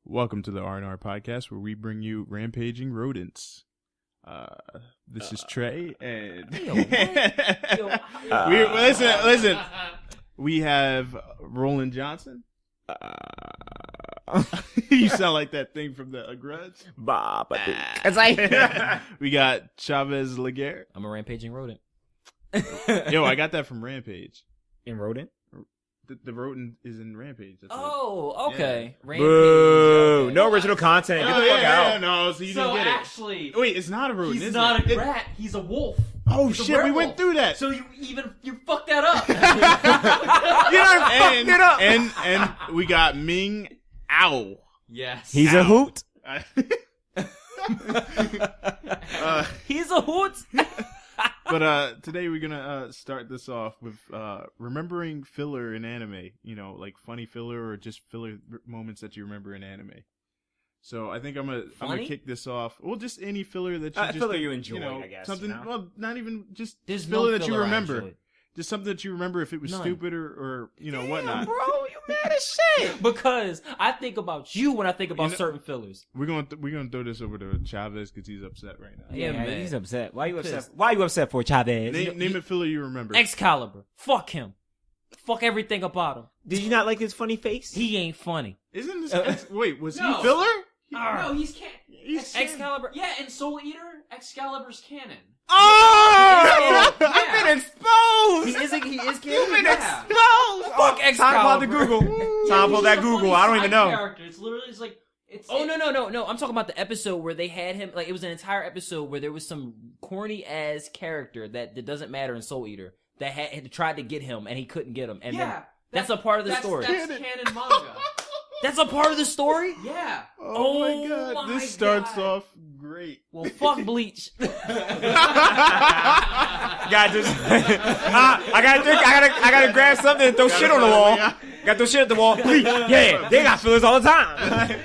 Welcome to the R&R podcast, where we bring you rampaging rodents. This is Trey, and listen. We have Roland Johnson. You sound like that thing from the Grudge. It's like We got Chavez Laguerre. I'm a rampaging rodent. Yo, I got that from Rampage. in rodent. The rodent is in Rampage. That's Oh, okay. Yeah. Rampage. Boo! Okay. No original content. Get the fuck out. No, so you didn't get it. Actually, Wait, it's not a rodent. he's is not it? a rat. He's a wolf. Oh He's a shit, we werewolf. went through that. So you fucked that up. And we got Ming Ow. Yes. He's a hoot. He's a hoot. But today we're gonna start this off with remembering filler in anime. You know, like funny filler or just filler moments that you remember in anime. So I think I'm gonna kick this off. Well, just any filler that you just filler think, you enjoy, I guess, something. you know? Well, not even just There's filler no that you filler I remember. enjoyed. Just something that you remember if it was None. stupid or whatnot. Bro, you mad as shit. Because I think about you when I think about certain fillers. We're gonna throw this over to Chavez because he's upset right now. Yeah, Yeah, man. he's upset. Why you upset? Pissed. Why you upset for Chavez? Name a filler you remember. Excalibur. Fuck him. Fuck everything about him. Did you not like his funny face? He ain't funny. Isn't this? Wait, was No. he filler? No, he's Excalibur. Yeah, and Soul Eater, Excalibur's canon. Oh! Yeah. I've been exposed. He is You've been Yeah. exposed. Fuck Time to pull out the Excalibur. Google. Time to pull that Google. I don't even know. Character. It's literally just like it's. Oh no! I'm talking about the episode where they had him. Like it was an entire episode where there was some corny ass character that doesn't matter in Soul Eater that had tried to get him and he couldn't get him. And Yeah, then that's a part of the story. That's canon manga. That's a part of the story. Yeah. Oh my Oh god, my this starts God. off great. Well, fuck Bleach. Got just. I gotta grab something and throw shit on the wall. Gotta throw shit at the wall. Yeah, they got fillers all the time.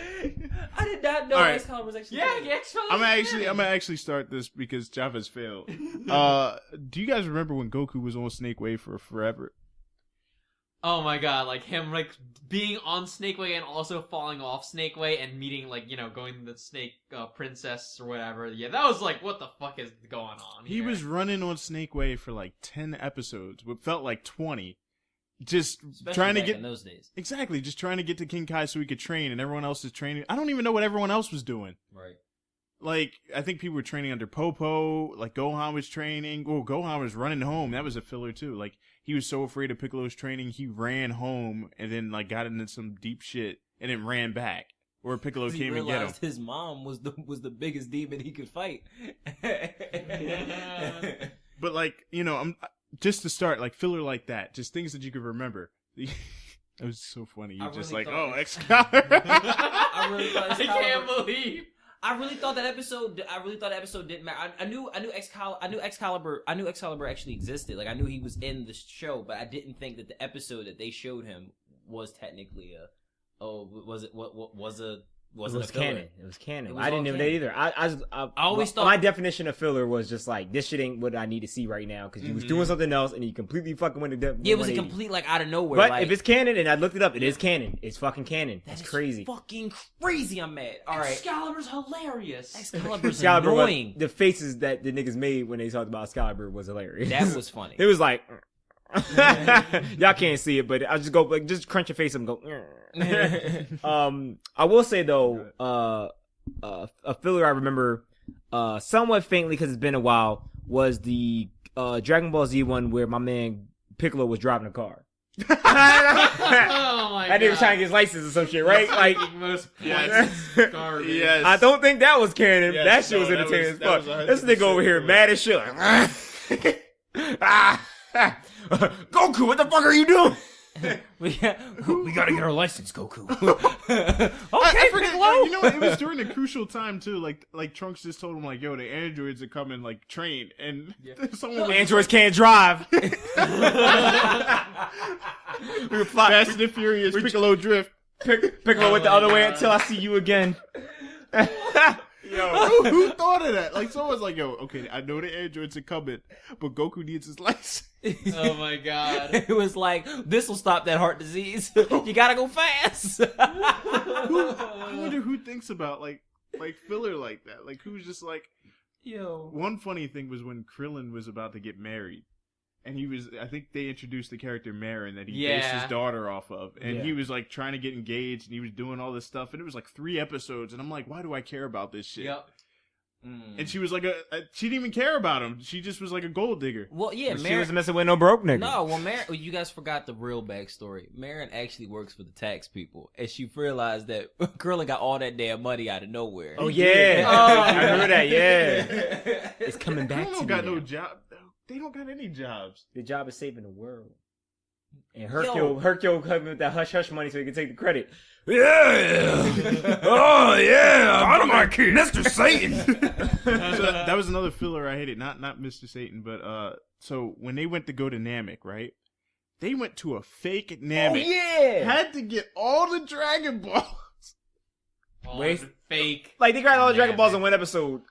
I did not know All right. Excalibur was actually. Yeah, good. I'm gonna actually start this because Chavez failed. Do you guys remember when Goku was on Snake Way for forever? Oh my god, like him like being on Snake Way and also falling off Snake Way and meeting like, going to the Snake Princess or whatever. Yeah, that was like, what the fuck is going on He here? was running on Snake Way for like 10 episodes, what felt like 20. Just Especially trying to back get in those days. exactly, just trying to get to King Kai so he could train, and everyone else is training. I don't even know what everyone else was doing. Right. Like, I think people were training under Popo. Like, Gohan was training. Oh, Gohan was running home. That was a filler, too. Like, he was so afraid of Piccolo's training, he ran home and then, like, got into some deep shit and then ran back. Or Piccolo He came and get him. realized his mom was the biggest demon he could fight. But, like, just to start, like, filler like that. Just things that you could remember. It was so funny. You're I just really like, thought oh, that- Excalibur. I really thought I Excalibur. can't believe. I really thought that episode didn't matter. I knew Excalibur actually existed. Like I knew he was in the show, but I didn't think that the episode that they showed him was technically a It was canon. It was canon. It was I didn't all know that either. I always thought my definition of filler was just like, this shit ain't what I need to see right now because you was doing something else and you completely fucking went to depth. it was a complete like out of nowhere. But like, if it's canon, and I looked it up, it is canon. It's fucking canon. That's that is crazy. fucking crazy. I'm mad. All right, Excalibur's hilarious. Excalibur's Excalibur, annoying. the faces that the niggas made when they talked about Excalibur was hilarious. That was funny. It was like, y'all can't see it, but I just go like, just crunch your face up and go. I will say though, a filler I remember, somewhat faintly because it's been a while, was the Dragon Ball Z one where my man Piccolo was driving a car. Oh my god. That nigga was trying to get his license or some shit, right? Like, most Yes. pointless garbage. Yes. I don't think that was canon. Yes, that shit was no, that entertaining was- as fuck. that This was nigga over here 100% mad as shit. Like, Goku, what the fuck are you doing? we gotta get our license, Goku. I forget. You know what? It was during a crucial time too. Like Trunks just told him like, "Yo, the androids are coming, like train," and someone was Androids can't drive. Fast and Furious, Piccolo drift. Piccolo went the other way until I see you again. Yo, who thought of that? Like, someone's like, yo, okay, I know the androids are coming, but Goku needs his license. Oh my god. It was like, this will stop that heart disease. You gotta go fast. I wonder who thinks about, like filler like that. Like, who's just like... Yo. One funny thing was when Krillin was about to get married. And I think they introduced the character Marin that he based his daughter off of. And he was like trying to get engaged and he was doing all this stuff. And it was like 3 episodes. And I'm like, why do I care about this shit? Yep. And she was like she didn't even care about him. She just was like a gold digger. Well, yeah, She Marin. was messing with no broke nigga. No, well, Marin. You guys forgot the real backstory. Marin actually works for the tax people, and she realized that Krillin got all that damn money out of nowhere. Oh yeah, I heard that. Yeah, it's coming back They to don't me got now. no job. They don't got any jobs. The job is saving the world. And Yo. Hercule coming with that hush hush money so he can take the credit. Yeah. Oh yeah. Dynamite Kid, Mr. Satan. So that was another filler I hated. Not Mr. Satan, but so when they went to go to Namek, right? They went to a fake Namek. Oh yeah. Had to get all the Dragon Balls. All Wait. the fake. Like they got all the Dragon Balls in one episode.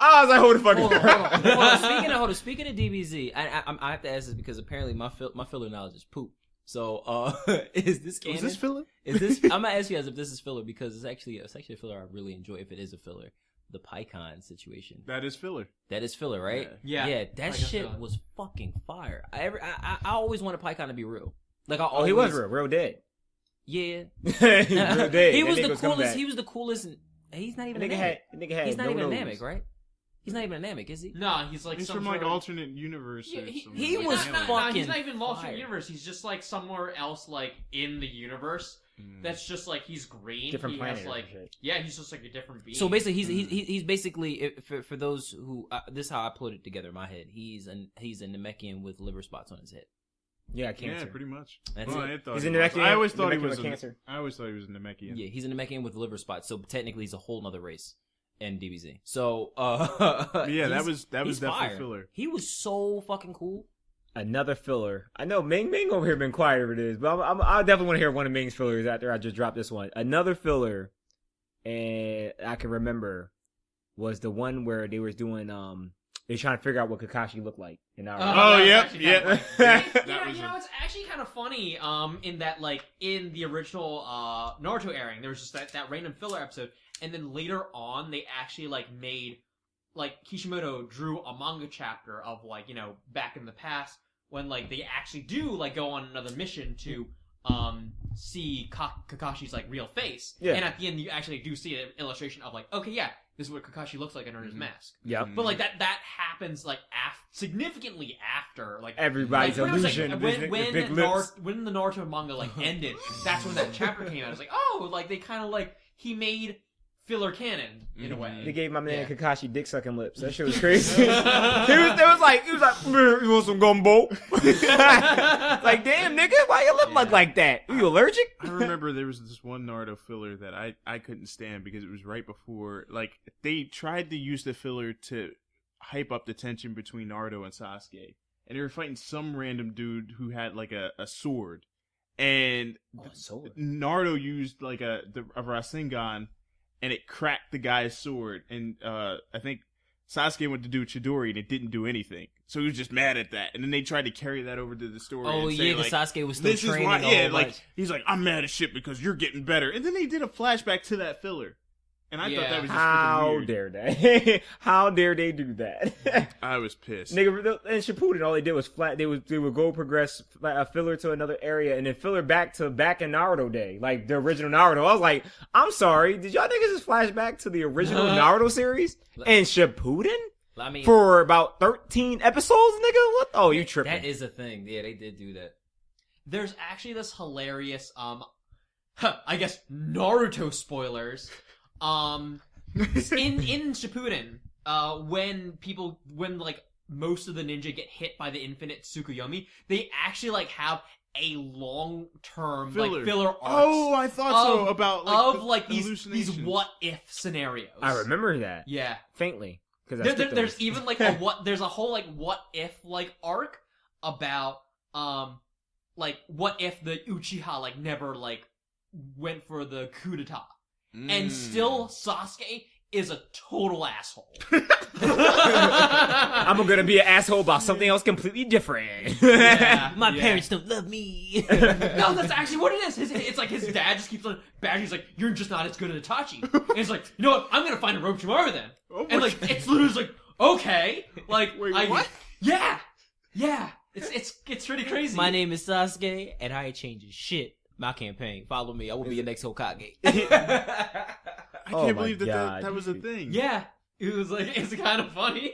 I was like, hold the fuck Hold up. on. Speaking of DBZ, I have to ask this because apparently my filler knowledge is poop. So, is this canon? Was this filler? Is this? I'm gonna ask you as if this is filler because it's actually a filler I really enjoy. If it is a filler, the PyCon situation. That is filler. That is filler, right? Yeah. Yeah, that PyCon's shit filler. was fucking fire. I always wanted PyCon to be real. Like Oh, he was real dead. Yeah. He was real dead. He That was nigga the coming coolest. back. He was the coolest. He's not even a Nigga Namek. had He's not no even a nose. Namek, right? He's not even a Namek, is he? No, he's like He's some from like sort of- alternate universe. Yeah, or he something. he Like was alien. fucking He's not even lost fire. in the universe. He's just like somewhere else, like in the universe. That's just like he's green. Different he planet has or like some shit. yeah, he's just like a different being. So basically, he's basically for those who this is how I put it together in my head. He's a Namekian with liver spots on his head. Yeah, cancer. Yeah, pretty much. That's Well, it. I thought He's he a was. Namekian. I always thought he Namekian was with a cancer. I always thought he was a Namekian. Yeah, he's a Namekian with liver spots. So technically, he's a whole other race in DBZ. So Yeah, that he's- was he's definitely fire. filler. He was so fucking cool. Another filler. I know Ming over here been quiet over this, but I definitely want to hear one of Ming's fillers after I just dropped this one. Another filler, and I can remember, was the one where they was doing they were trying to figure out what Kakashi looked like in our. Oh, that was yep, actually yep. kinda funny. That you was know, a- it's actually kind of funny. In that, like, in the original Naruto airing, there was just that random filler episode, and then later on, they actually like made like Kishimoto drew a manga chapter of like back in the past when like they actually do like go on another mission to see Kakashi's like real face. Yeah. And at the end, you actually do see an illustration of like, okay, yeah, this is what Kakashi looks like under his mask. Yep. But like that happens like significantly after like Everybody's like, pretty much, illusion of his when big lips. when the Naruto manga like ended, that's when that chapter came out. It's like, oh, like they kind of like he made filler canon in a way. They gave my man Yeah. Kakashi dick sucking lips. That shit was crazy. he was like, "Man, you want some gumbo?" Like, damn, nigga, why your lip look like that? You allergic? I remember there was this one Naruto filler that I couldn't stand because it was right before, like, they tried to use the filler to hype up the tension between Naruto and Sasuke. And they were fighting some random dude who had, like, a sword. And sword. Naruto used, like, a Rasengan, and it cracked the guy's sword. And I think Sasuke went to do Chidori, and it didn't do anything. So he was just mad at that. And then they tried to carry that over to the story. Oh and say, yeah, like, because Sasuke was still this is training. why, a whole yeah, like bunch. he's like, I'm mad as shit because you're getting better, and then they did a flashback to that filler, and I thought Yeah. that was just How freaking weird. dare they? How dare they do that? I was pissed. Nigga, and Shippuden, all they did was flat. They would go progress a filler to another area and then filler back in Naruto day, like the original Naruto. I was like, I'm sorry, did y'all niggas just flash back to the original Naruto series and Shippuden I mean, for about 13 episodes, nigga? What? Oh, you tripping? that is a thing. Yeah, they did do that. There's actually this hilarious I guess Naruto spoilers. In Shippuden, when like most of the ninja get hit by the infinite Tsukuyomi, they actually like have a long-term like filler arcs. Oh, I thought so of- about like, of the like these hallucinations. what if scenarios. I remember that Yeah. faintly because There's even like there's a whole like what if like arc about like what if the Uchiha like never like went for the coup d'etat. And still Sasuke is a total asshole. I'm gonna be an asshole about something else completely different. Yeah, My yeah. parents don't love me. No, that's actually what it is. It's like his dad just keeps on bashing. He's like, "You're just not as good at Itachi." And he's like, "You know what? I'm gonna find a Orochimaru then." Oh And my like, it's literally just like, okay, like, Wait, what? Yeah. It's pretty crazy. My name is Sasuke, and I ain't changing shit. My campaign. Follow me. I will be your next Hokage. I Oh can't my believe that God. that was a thing. Yeah, it was like it's kind of funny.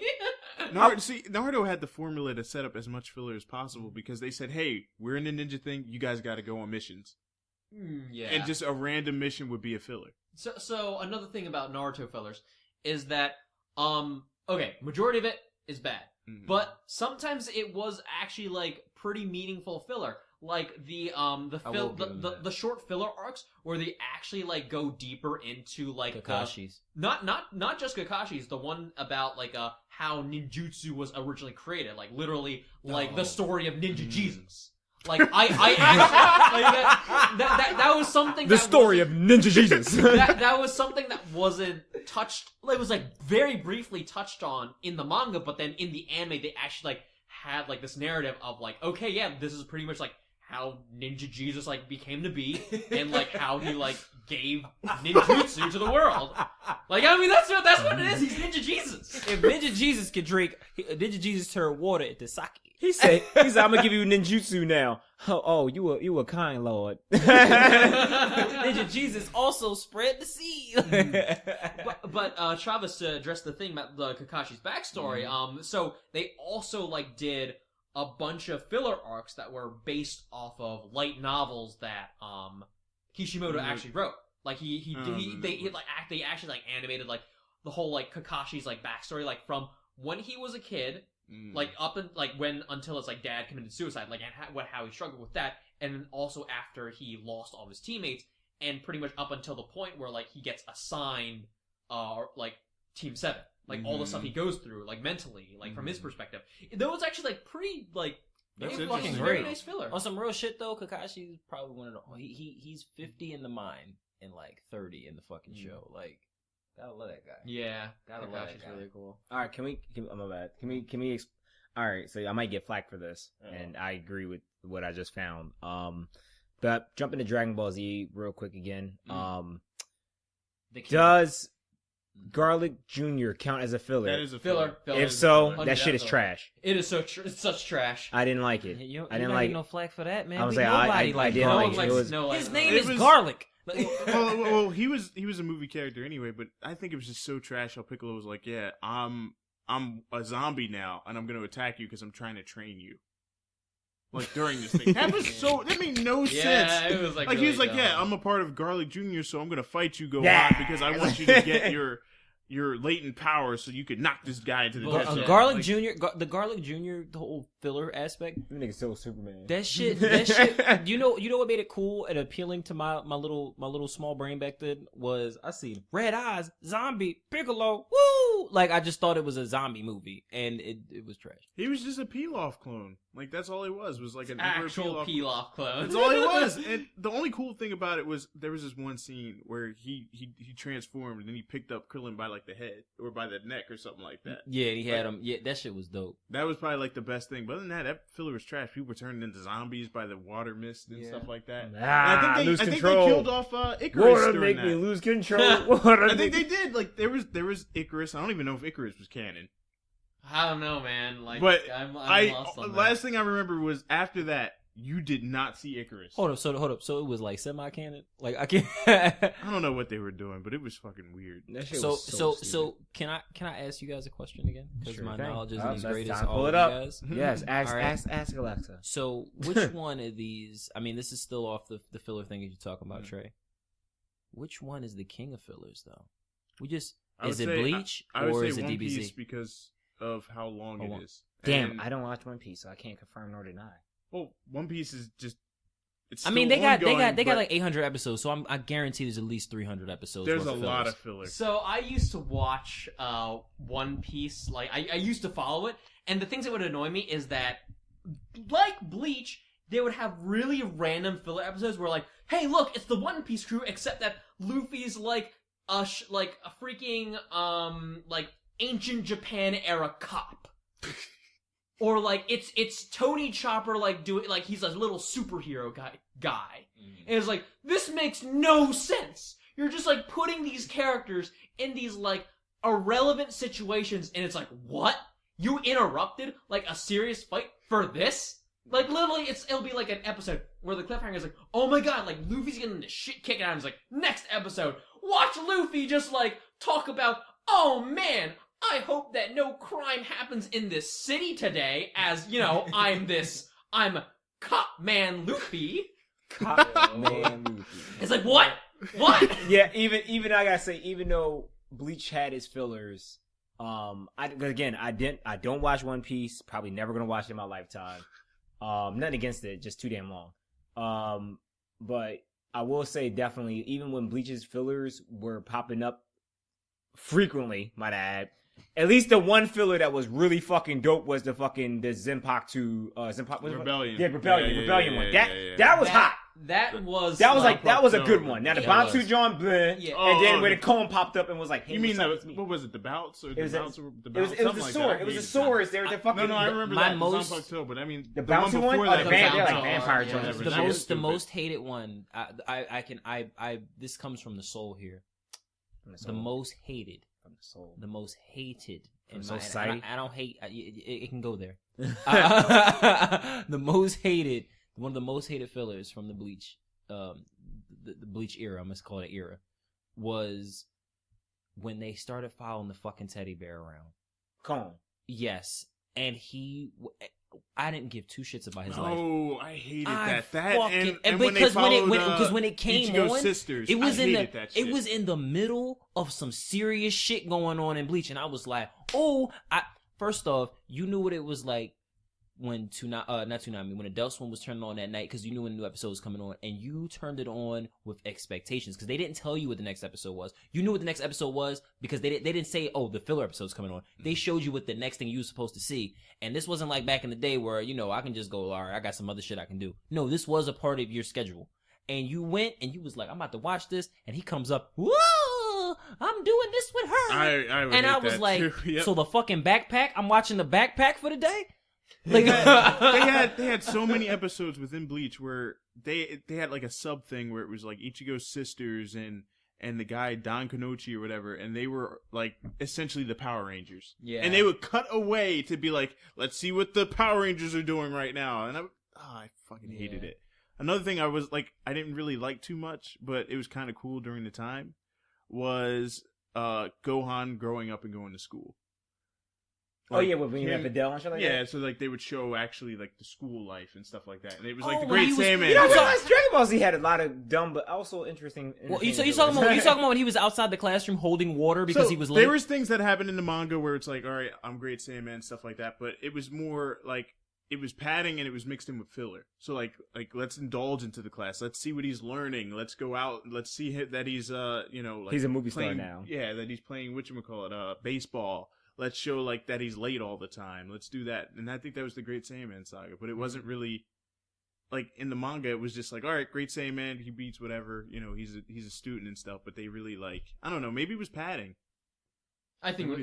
Naruto had the formula to set up as much filler as possible because they said, "Hey, we're in the ninja thing. You guys got to go on missions." Yeah. And just a random mission would be a filler. So another thing about Naruto fillers is that okay, majority of it is bad. Mhm. But sometimes it was actually like pretty meaningful filler. Like the short filler arcs where they actually like go deeper into like Kakashi's. not just Kakashi's, the one about like how ninjutsu was originally created, like literally like the story of Ninja Jesus. Like I actually like that was something. The story of Ninja Jesus. that was something that wasn't touched. It was like very briefly touched on in the manga, but then in the anime they actually like had like this narrative of like, okay, yeah, this is pretty much like how Ninja Jesus like became to be, and like how he like gave ninjutsu to the world. Like, I mean, that's what it is. He's Ninja Jesus. If Ninja Jesus could drink, Ninja Jesus turned water into sake. He said, I'm gonna give you ninjutsu now. Oh, you were kind, Lord. Ninja Jesus also spread the seed. But Travis, to address the thing about the Kakashi's backstory, so they also like did a bunch of filler arcs that were based off of light novels that Kishimoto actually wrote. Like they actually like animated like the whole like Kakashi's like backstory, like from when he was a kid, like up and like until his like dad committed suicide, like and how he struggled with that, and then also after he lost all of his teammates, and pretty much up until the point where like he gets assigned like Team 7. Like all the stuff he goes through, like mentally, like from his perspective. That was actually like pretty like That's very fucking very great. nice filler. On some real shit though, Kakashi's probably one of the he's 50 in the mind and like 30 in the fucking show. Like, gotta love that guy. Yeah, Gotta love that Kakashi's guy. really cool. All right, oh, my bad. Can we? All right, so I might get flack for this, and I agree with what I just found. But jumping to Dragon Ball Z real quick again. Does Garlic Jr. count as a filler? That is a Filler. If so, filler. that shit is trash. It is it's such trash. I didn't like it. I didn't like it. no flack for that, man. I was We like, nobody I like didn't Garlic. like it. His name It is was- Garlic. well, he was a movie character anyway, but I think it was just so trash how Piccolo was like, "Yeah, I'm a zombie now, and I'm going to attack you because I'm trying to train you." Like during this thing, that made no sense. Yeah, it was like he was really like, dumb. "Yeah, I'm a part of Garlic Jr., so I'm going to fight you, Yeah. on, because I want you to get your latent power, so you could knock this guy into the Well, desert." Garlic Like, Jr. The Garlic Jr. The whole filler aspect. You niggas still Superman. That shit. You know what made it cool and appealing to my little small brain back then was I seen red eyes, zombie, Piccolo, woo! Like I just thought it was a zombie movie, and it was trash. He was just a Pilaf clone. Like that's all he was like an Emperor Actual Pilaf. peel-off clone. That's all he was. And the only cool thing about it was there was this one scene where he transformed and then he picked up Krillin by like the head or by the neck or something like that. Yeah, he had him. Yeah, that shit was dope. That was probably like the best thing. But other than that filler was trash. People were turning into zombies by the water mist and stuff like that. And I think they killed off Icarus Water during make that. me lose control. Water I think they did. Like there was Icarus. I don't even know if Icarus was canon. I don't know, man. Like, But I'm lost on that. last thing I remember was after that you did not see Icarus. Hold up. So it was like semi-canon. Like I can't. I don't know what they were doing, but it was fucking weird. That shit So was stupid. so can I ask you guys a question again? Because Sure my thing. knowledge isn't Oh, as that's great as time. all Pull of it you up. guys. Yes, ask All right. ask Alexa. So which one of these? I mean, this is still off the filler thing that you're talking about, Trey. Which one is the king of fillers, though? Is it Bleach I would or say is it One DBZ? Piece because of how long Oh, it is. Damn, And- I don't watch One Piece, so I can't confirm nor deny. Well, One Piece is just. It's I mean, still they got ongoing, like 800 episodes, so I guarantee there's at least 300 episodes. There's worth a of lot fillers. of filler. So I used to watch One Piece. Like I used to follow it, and the things that would annoy me is that, like Bleach, they would have really random filler episodes where like, hey, look, it's the One Piece crew, except that Luffy's like like a freaking like ancient Japan era cop. Or like it's Tony Chopper like doing like he's a little superhero guy. And it's like, this makes no sense. You're just like putting these characters in these like irrelevant situations, and it's like, what? You interrupted like a serious fight for this? Like literally, it'll be like an episode where the cliffhanger is like, oh my god, like Luffy's getting the shit kicked out of him. It's like, next episode, watch Luffy just like talk about, oh man, I hope that no crime happens in this city today, as you know, I'm Cop Man Luffy. Cop Man Luffy. It's like, what? What? Yeah, even I gotta say, even though Bleach had its fillers, I don't watch One Piece. Probably never gonna watch it in my lifetime. Nothing against it, just too damn long. But I will say definitely, even when Bleach's fillers were popping up frequently, might I add, at least the one filler that was really fucking dope was the Zenpaku Rebellion. Yeah, Rebellion one. That was hot. That was a good one. Now the Bantu John bleh, and then when the cone popped up and was like, hey, you mean what was it? The Bouts or the Bouts? It was the sword. It was the swords. They were the fucking. No, I remember my that. most, but I mean the Bounty one. They're like vampire Jones. The most hated one. This comes from the soul here. The most hated. From the soul. The most hated. From society. I don't hate. It can go there. The most hated. One of the most hated fillers from the Bleach, the Bleach era, I must call it era, was when they started following the fucking teddy bear around. Cone. Yes, and I didn't give two shits about his life. Oh, I hated that. And because when it came on, sisters, it was it was in the middle of some serious shit going on in Bleach, and I was like, first off, you knew what it was like when when Adult Swim was turned on that night, because you knew when a new episode was coming on, and you turned it on with expectations, because they didn't tell you what the next episode was. You knew what the next episode was because they didn't say, oh, the filler episode's coming on. They showed you what the next thing you were supposed to see, and this wasn't like back in the day where, you know, I can just go, all right, I got some other shit I can do. No, this was a part of your schedule, and you went and you was like, I'm about to watch this, and he comes up, whoa, I'm doing this with her, I was like, yep. So the fucking backpack, I'm watching the backpack for the day. Like they had so many episodes within Bleach where they had like a sub thing where it was like Ichigo's sisters and the guy Don Kanochi or whatever, and they were like essentially the Power Rangers. Yeah. And they would cut away to be like, let's see what the Power Rangers are doing right now. And I fucking hated it. Another thing I didn't really like too much, but it was kind of cool during the time, was Gohan growing up and going to school. Like, when you had Fidel and shit like that? Yeah, so like they would show actually like the school life and stuff like that. And it was like the when Great he was- Saiyaman. You know, Dragon Ball Z had a lot of dumb but also interesting. Well, you talking about when he was outside the classroom holding water because he was late? There was things that happened in the manga where it's like, all right, I'm Great Saiyaman, stuff like that. But it was more like it was padding and it was mixed in with filler. So like let's indulge into the class. Let's see what he's learning. Let's go out. Let's see that he's like he's a movie playing, star now. Yeah, that he's playing baseball. Let's show like that he's late all the time. Let's do that. And I think that was the Great Saiyaman saga. But it wasn't really like in the manga. It was just like, all right, Great Saiyaman, he beats whatever. You know, he's a student and stuff. But they really I don't know. Maybe it was padding. I think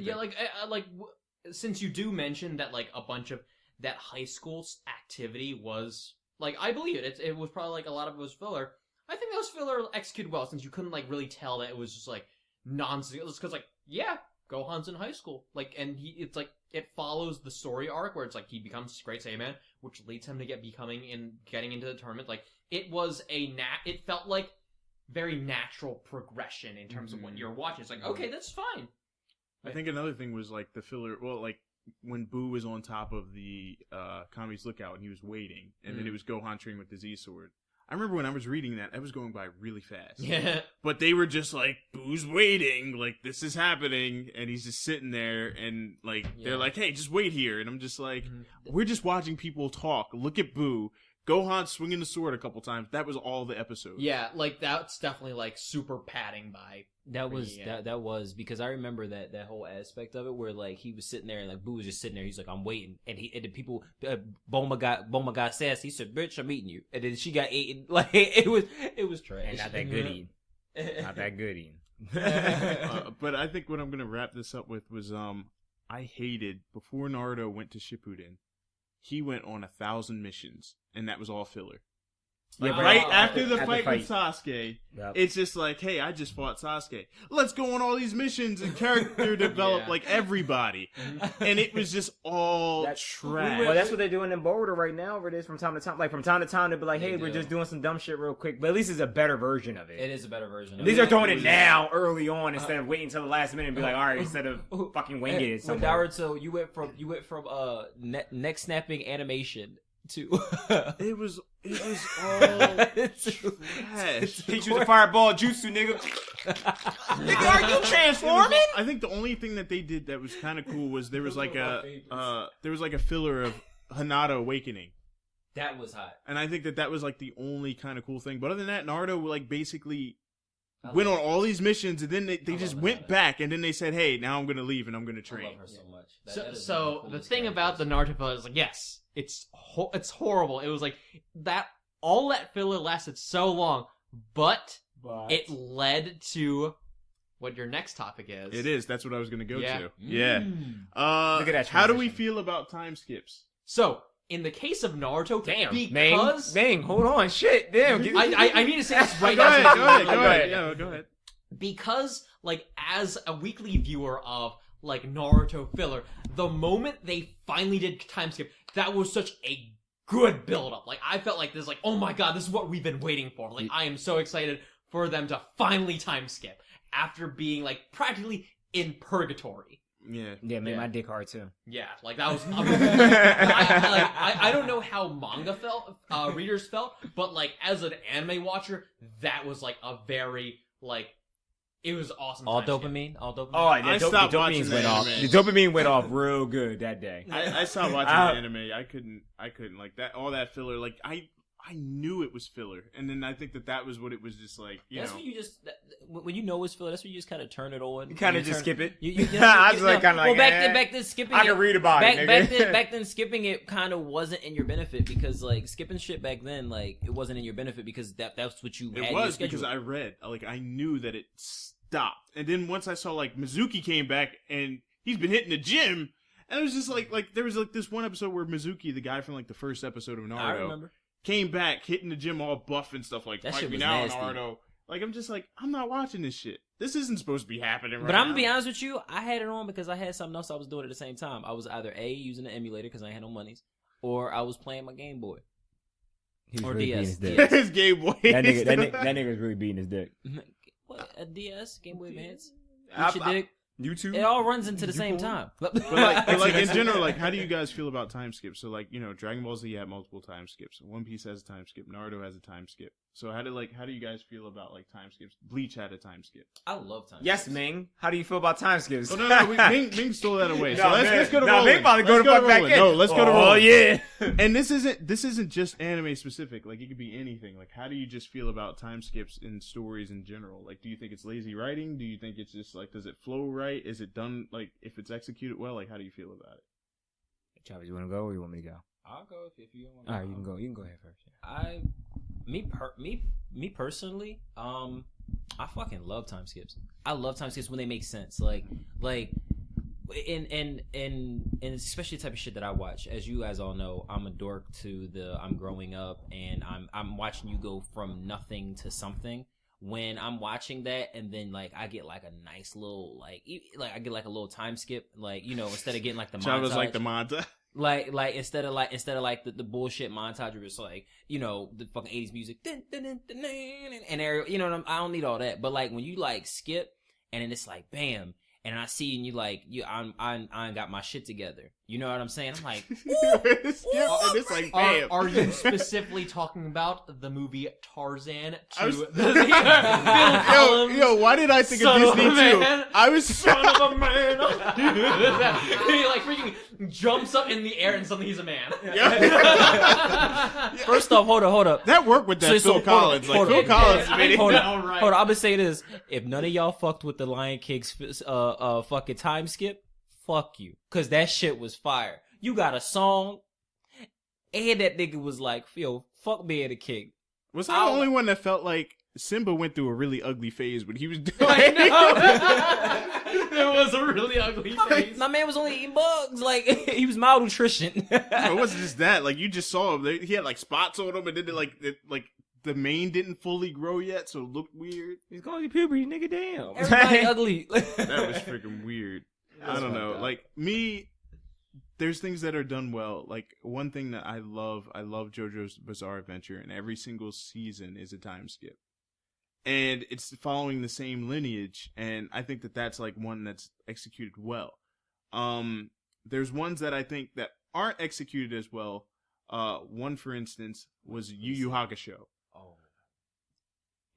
since you do mention that like a bunch of that high school activity was like, I believe it. It was probably like a lot of it was filler. I think that was filler executed well, since you couldn't like really tell that it was just like nonsense. It was because Gohan's in high school, like, and it's like it follows the story arc where it's like he becomes Great Saiyaman, which leads him to getting into the tournament. Like it was it felt like very natural progression in terms of what you're watching. It's like, okay, that's fine. I think another thing was like the filler. Well, like when Boo was on top of the Kami's lookout and he was waiting, and then it was Gohan training with the Z sword. I remember when I was reading that, I was going by really fast. Yeah. But they were just like, Boo's waiting, like, this is happening, and he's just sitting there, and, like, they're like, hey, just wait here. And I'm just like, we're just watching people talk. Look at Boo. Gohan swinging the sword a couple times. That was all the episode. Yeah, like, that's definitely, like, super padding by... That was because I remember that whole aspect of it where like he was sitting there and like Boo was just sitting there. He's like, I'm waiting, and the people Bulma got sassy. He said, "Bitch, I'm eating you," and then she got eaten. Like it was trash. And not that good eating. Not that good eating. But I think what I'm gonna wrap this up with was I hated before Naruto went to Shippuden, he went on 1,000 missions, and that was all filler. Like right after the fight with Sasuke, it's just like, hey, I just fought Sasuke. Let's go on all these missions and character develop like everybody. And it was just all trash. Well, that's what they're doing in Boruto right now. Where it is from time to time. Like from time to time, they'll be like, hey, we're just doing some dumb shit real quick. But at least it's a better version of it. It is a better version. These are throwing it now, early on, instead of waiting until the last minute and be like, all right, instead of fucking winging it. With Naruto, you went from neck snapping animation to it was all trash. Teach you the fireball jutsu, nigga. Nigga, are you transforming? I think the only thing that they did that was kind of cool was there was like a filler of Hinata awakening. That was hot. And I think that was like the only kind of cool thing. But other than that, Naruto like basically went on all these missions, and then they just went back, and then they said, hey, now I'm gonna leave and I'm gonna train. I love her so much. So the thing about the Naruto filler is like, yes, it's horrible. It was like that. All that filler lasted so long, but it led to what your next topic is. It is. That's what I was gonna go to. Yeah. Look at that. How do we feel about time skips? So in the case of Naruto, because hold on, shit, damn. I need to say this right Go now. ahead. Yeah, go ahead. Because like as a weekly viewer of like Naruto filler, the moment they finally did time skip, that was such a good build up. Like I felt like this, like, oh my god, this is what we've been waiting for. Like I am so excited for them to finally time skip after being like practically in purgatory. Yeah, made my dick hard too. Yeah, like that was. I don't know how manga readers felt, but like as an anime watcher, that was like a very like. It was awesome. All dopamine. Oh, I stopped watching the anime. The dopamine went off real good that day. I stopped watching the anime. I couldn't like that. All that filler. Like I knew it was filler, and then I think that was what it was. Just like that's when you just when you know it's filler. That's when you just kind of turn it on. You kind of just skip it. I was like kind of like. Well, back then skipping. I can read about it. Back then skipping it kind of wasn't in your benefit because like skipping shit back then like it wasn't in your benefit because that's what you. It was because I read like I knew that it stopped, and then once I saw like Mizuki came back and he's been hitting the gym, and it was just like there was like this one episode where Mizuki, the guy from like the first episode of Naruto, I remember. Came back hitting the gym all buff and stuff like that. Fight shit me was now, nasty. Naruto. Like I'm just like I'm not watching this shit. This isn't supposed to be happening right now. But I'm gonna be honest with you, I had it on because I had something else I was doing at the same time. I was either using the emulator because I had no monies, or I was playing my Game Boy. Or really DS. His Game Boy. That nigga's really beating his dick. What, a DS? Game Boy Advance? YouTube? It all runs into the same time. But like in general, like how do you guys feel about time skips? So like, you know, Dragon Ball Z had multiple time skips. One Piece has a time skip. Naruto has a time skip. So how do you guys feel about like time skips? Bleach had a time skip. I love time yes, skips. Ming. How do you feel about time skips? Oh, no, Ming stole that away. So let's go to Ming rolling. probably go to fuck back in. No, let's go to rolling. Oh yeah. And this isn't just anime specific. Like it could be anything. Like how do you just feel about time skips in stories in general? Like do you think it's lazy writing? Do you think it's just like does it flow right? Is it done like if it's executed well? Like how do you feel about it? Travis, you want to go or you want me to go? I'll go if you want. All right, you can go. You can go ahead first. Me personally, I fucking love time skips. I love time skips when they make sense. Like in especially the type of shit that I watch. As you guys all know, I'm a dork I'm growing up and I'm watching you go from nothing to something. When I'm watching that and then like I get like a nice little like I get like a little time skip, like, you know, instead of getting like the montage. Was like the montage. Like instead of like the bullshit montage where it's like, you know, the fucking 80s music and Ariel, you know, I don't need all that. But like when you like skip and then it's like bam, and I see and you like I ain't got my shit together. You know what I'm saying? I'm like, and it's like bam. Are you specifically talking about the movie Tarzan? Yo, why did I think of Disney too? I was son of a man. He like freaking jumps up in the air and suddenly he's a man. First off, hold up. That worked with that Phil Collins. Phil Collins. Hold on. I'm gonna say this: if none of y'all fucked with the Lion King's fucking time skip, fuck you, cause that shit was fire. You got a song, and that nigga was like, yo, fuck being a king. Was I the only one that felt like Simba went through a really ugly phase when he was doing I know. It was a really ugly face. My man was only eating bugs. Like, he was malnutrition. It wasn't just that. Like, you just saw him. He had like spots on him, and then the mane didn't fully grow yet, so it looked weird. He's going to puberty, nigga. Damn. Everybody ugly. That was freaking weird. I don't know. up. Like me, there's things that are done well. Like one thing that I love JoJo's Bizarre Adventure, and every single season is a time skip, and it's following the same lineage. And I think that that's like one that's executed well. There's ones that I think that aren't executed as well. One, for instance, was Yu Yu Hakusho. Oh.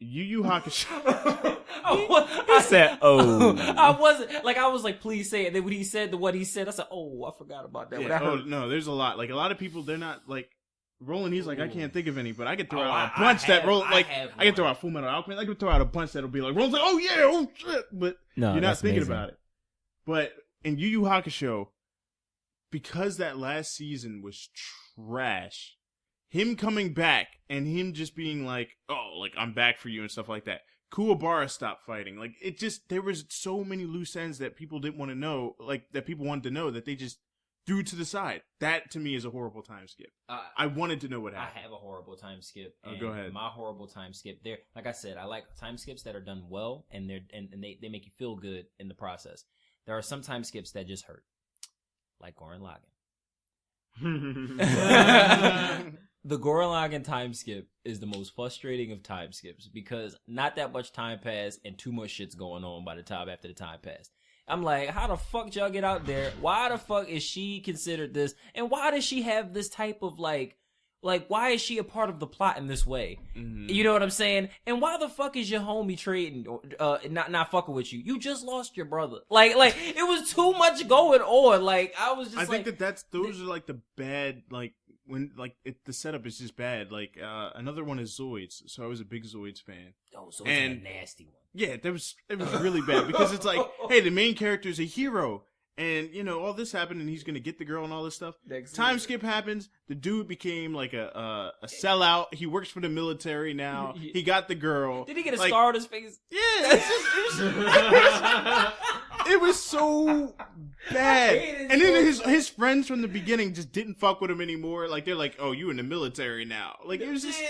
Yu Yu Hakusho. He said, "Oh." I was like, please say it. And then when he said what he said, I said, oh, I forgot about that. Yeah, no, there's a lot. Like a lot of people, they're not like Roland. He's like, I can't think of any, but I could throw out a bunch that roll. Like I can throw out Full Metal Alchemist. I could throw out a bunch that'll be like Roland's like, oh yeah, oh shit. But No, you're not that's thinking amazing. about it. But in Yu Yu Hakusho, because that last season was trash, him coming back and him just being like, oh, like I'm back for you and stuff like that. Kuwabara stopped fighting. Like it just, there was so many loose ends that people didn't want to know, like that people wanted to know that they just threw to the side. That to me is a horrible time skip. I wanted to know what happened. I have a horrible time skip. Oh, go ahead. My horrible time skip. There, like I said, I like time skips that are done well and they make you feel good in the process. There are some time skips that just hurt, like Gurren Lagann. The Gurren Lagann time skip is the most frustrating of time skips because not that much time passed and too much shit's going on by the time after the time passed. I'm like, how the fuck did y'all get out there? Why the fuck is she considered this? And why does she have this type of like why is she a part of the plot in this way? Mm-hmm. You know what I'm saying? And why the fuck is your homie trading, not fucking with you? You just lost your brother. Like it was too much going on. Like I was just. I think those are like the bad when the setup is just bad. Like another one is Zoids. So I was a big Zoids fan. Oh, Zoids had a nasty one. Yeah, it was really bad because it's like, hey, the main character is a hero. And, you know, all this happened and he's going to get the girl and all this stuff. Time skip happens. The dude became like a sellout. He works for the military now. He got the girl. Did he get a scar on his face? Yeah. It was so bad. And then his friends from the beginning just didn't fuck with him anymore. Like, they're like, oh, you in the military now. Like, it was just...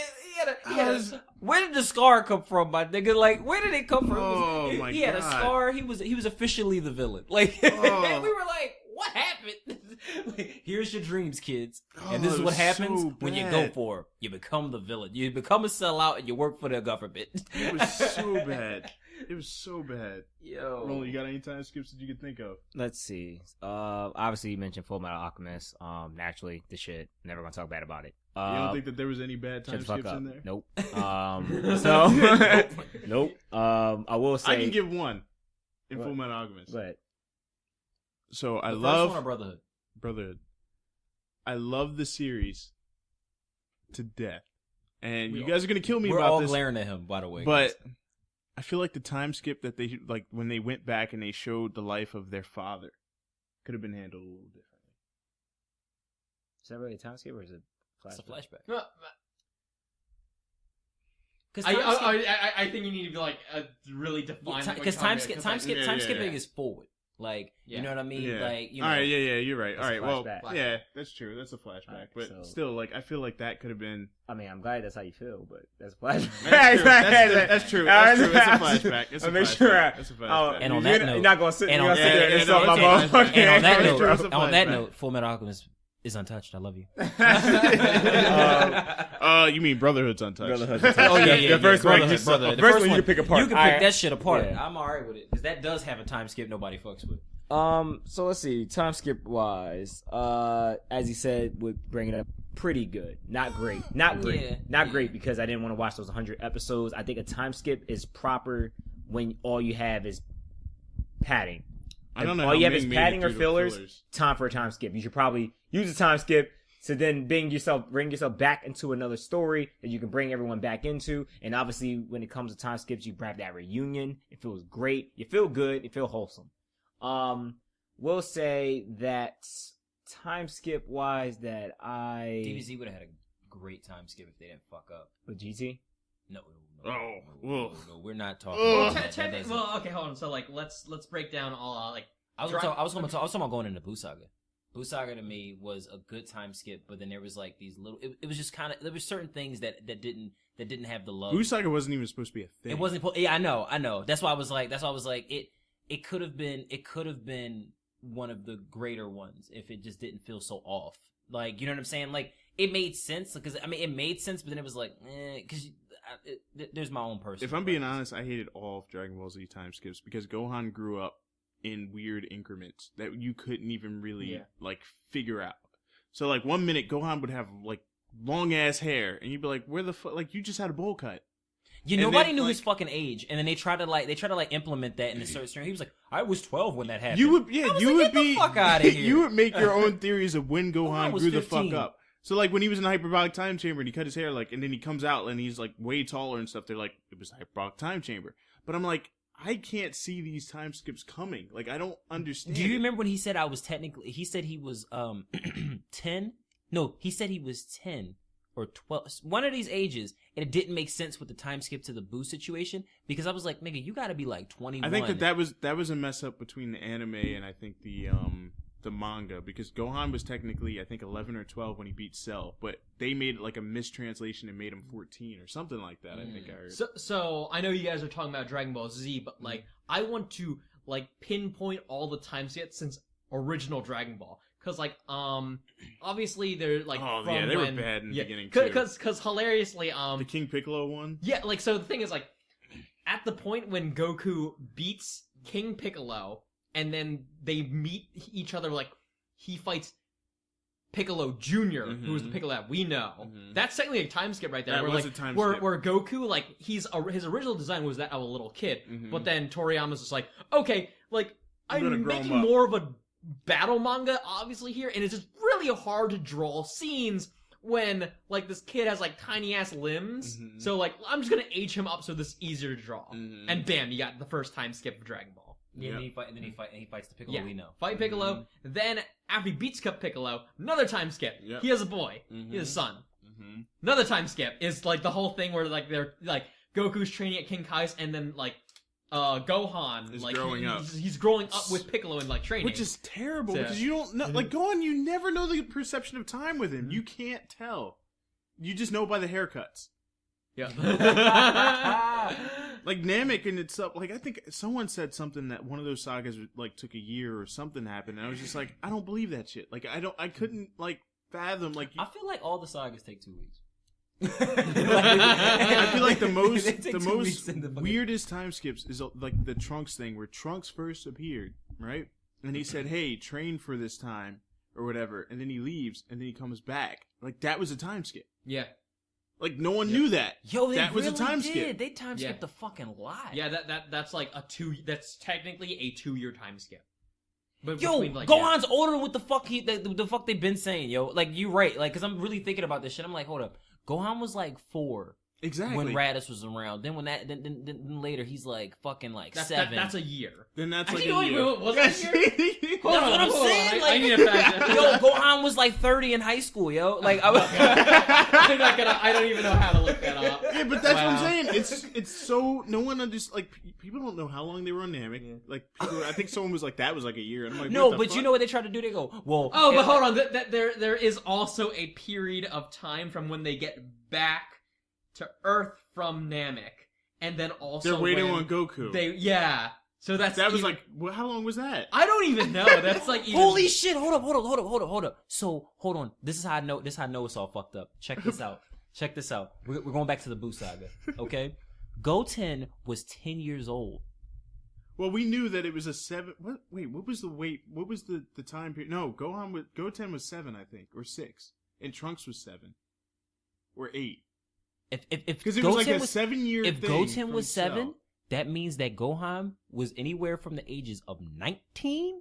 Where did the scar come from, my nigga? Like, where did it come from? Oh, my God. He had a scar. He was officially the villain. Like, and we were like, what happened? Like, here's your dreams, kids. And this is what happens when you go for it. You become the villain. You become a sellout and you work for the government. It was so bad. It was so bad. Yo. Roland, you got any time skips that you could think of? Let's see. Obviously you mentioned Full Metal Alchemist. Naturally, the shit. Never gonna talk bad about it. You don't think that there was any bad time skips in there? Nope. Nope. I will say I can give one in Full Metal Alchemist. But so I the love first one or Brotherhood. I love the series to death, and you guys are gonna kill me We're about all this. glaring at him, by the way. But I feel like the time skip that they like when they went back and they showed the life of their father could have been handled a little differently. Is that really a time skip or is it flashback? It's a flashback. I think you need to be like really define. Because time skipping is forward. Like, you know what I mean? Yeah. Like, you know. All right, yeah, you're right. All right, well, flashback. yeah, that's true. That's a flashback, Right, but so- still, like, I feel like that could have been. I mean, I'm glad that's how you feel, but that's a flashback. That's true. That's true. It's a flashback. It's a make flashback. sure. It's a flashback. And on that note, you're not gonna sit. and You're on- gonna sit there and yeah, insult no, my okay. mom. And on that It's true, it's a note, on that flashback. note, Full Metal Alchemist is untouched. I love you. You mean Brotherhood's untouched? Oh yeah. The first one, Brotherhood, Brotherhood. the first one you can pick apart. You can pick that shit apart. Yeah. I'm alright with it because that does have a time skip nobody fucks with. So let's see. Time skip wise, as he said, would bring it up pretty good. Not great. Not great. Yeah. Not great because I didn't want to watch those 100 episodes. I think a time skip is proper when all you have is padding. I don't know. All how you have Ming is made padding it or through the fillers. Time for a time skip. You should probably use a time skip to then bring yourself back into another story that you can bring everyone back into. And obviously, when it comes to time skips, you grab that reunion. It feels great. You feel good. You feel wholesome. Will say that time skip wise that I DBZ would have had a great time skip if they didn't fuck up. with GT. No. Oh, no, we're not talking. Well, about that. well, okay, hold on. So like, let's break down all like. I was talking about going into Buu Saga. Buu Saga to me was a good time skip, but then there was like these little. It was just kind of there were certain things that didn't have the love. Buu Saga wasn't even supposed to be a thing. It wasn't. Yeah, I know. That's why I was like. It could have been one of the greater ones if it just didn't feel so off. Like, you know what I'm saying? Like, it made sense because I mean it made sense, but then it was like, because there's my own person. If I'm being honest, I hated all of Dragon Ball Z time skips because Gohan grew up in weird increments that you couldn't even really like figure out. So like 1 minute Gohan would have like long ass hair, and you'd be like, "Where the fuck? Like you just had a bowl cut." Nobody knew his fucking age, and then they try to implement that in a certain. He was like, "I was 12 when that happened." You would, get the fuck out of here. You would make your own theories of when Gohan grew 15. the fuck up. So like when he was in the hyperbolic time chamber and he cut his hair, like, and then he comes out and he's like way taller and stuff. They're like, it was the hyperbolic time chamber. But I'm like, I can't see these time skips coming. Like I don't understand. Do you remember when he said I was technically? He said he was 10. No, he said he was 10 or 12. One of these ages, and it didn't make sense with the time skip to the Buu situation because I was like, nigga, you got to be like 21. I think that was a mess up between the anime and I think the manga because Gohan was technically I think 11 or 12 when he beat Cell, but they made like a mistranslation and made him 14 or something like that. I think I heard. So I know you guys are talking about Dragon Ball Z, but like I want to like pinpoint all the time skips since original Dragon Ball. Cause like obviously they're like they were bad in the beginning too. Cause hilariously the King Piccolo one. Yeah, like so the thing is like at the point when Goku beats King Piccolo and then they meet each other, like he fights Piccolo Jr., who is the Piccolo that we know. That's technically a time skip right there. That where, was like, a time where, skip. Where Goku, like his original design was that of a little kid, but then Toriyama's just like, okay, like I'm making more of a battle manga obviously here, and it's just really hard to draw scenes when like this kid has like tiny ass limbs. So like I'm just gonna age him up so this is easier to draw. And bam, you got the first time skip of Dragon Ball. Yeah, and then he fights the Piccolo we know. Fight Piccolo. Then after he beats Cup Piccolo, another time skip. He has a boy. He has a son. Another time skip is like the whole thing where like they're like Goku's training at King Kai's, and then like Gohan is like growing up. He's growing up with Piccolo and like training, which is terrible because you don't know. Like Gohan, you never know the perception of time with him. You can't tell. You just know by the haircuts. Yeah. Like Namek and itself. Like I think someone said something that one of those sagas like took a year or something happened. And I was just like, I don't believe that shit. Like I couldn't like fathom. Like I feel like all the sagas take 2 weeks. I feel like the most weirdest time skips is like the Trunks thing where Trunks first appeared, right? And he said, "Hey, train for this time or whatever," and then he leaves and then he comes back. Like that was a time skip. Yeah. Like no one knew that. Yo, they that was really a time did. skip. They time skipped the fucking lot. Yeah, that's like that's technically a 2-year time skip. But yo, between, like, Gohan's older than what the fuck the fuck they've been saying, yo. Like you right, like because I'm really thinking about this shit. I'm like, hold up, Gohan was like 4 exactly when Raditz was around. Then when then later he's like fucking like 7. That's a year. Then that's like a year. Was that's a year? That's what I'm saying. I need to fact check. Yo, Gohan was like 30 in high school, yo. Like I was. I don't even know how to look that up. Yeah, but that's what I'm saying. It's so no one like people don't know how long they were on Namek. Yeah. Like I think someone was like that was like a year. And I'm like, no, but fuck? You know what they tried to do? They go, well. Oh, but hold on. There is also a period of time from when they get back to Earth from Namek, and then also they're waiting on Goku. So that was like, well, how long was that? I don't even know. That's like holy shit! Hold up. So hold on. This is how I know. This is how I know it's all fucked up. Check this out. We're going back to the Buu Saga. Okay, Goten was 10 years old. Well, we knew that it was a 7. What was the weight? What was the time period? No, Goten was 7, I think, or 6, and Trunks was 7 or 8. Because it was like a 7-year. If Goten was 7, that means that Gohan was anywhere from the ages of 19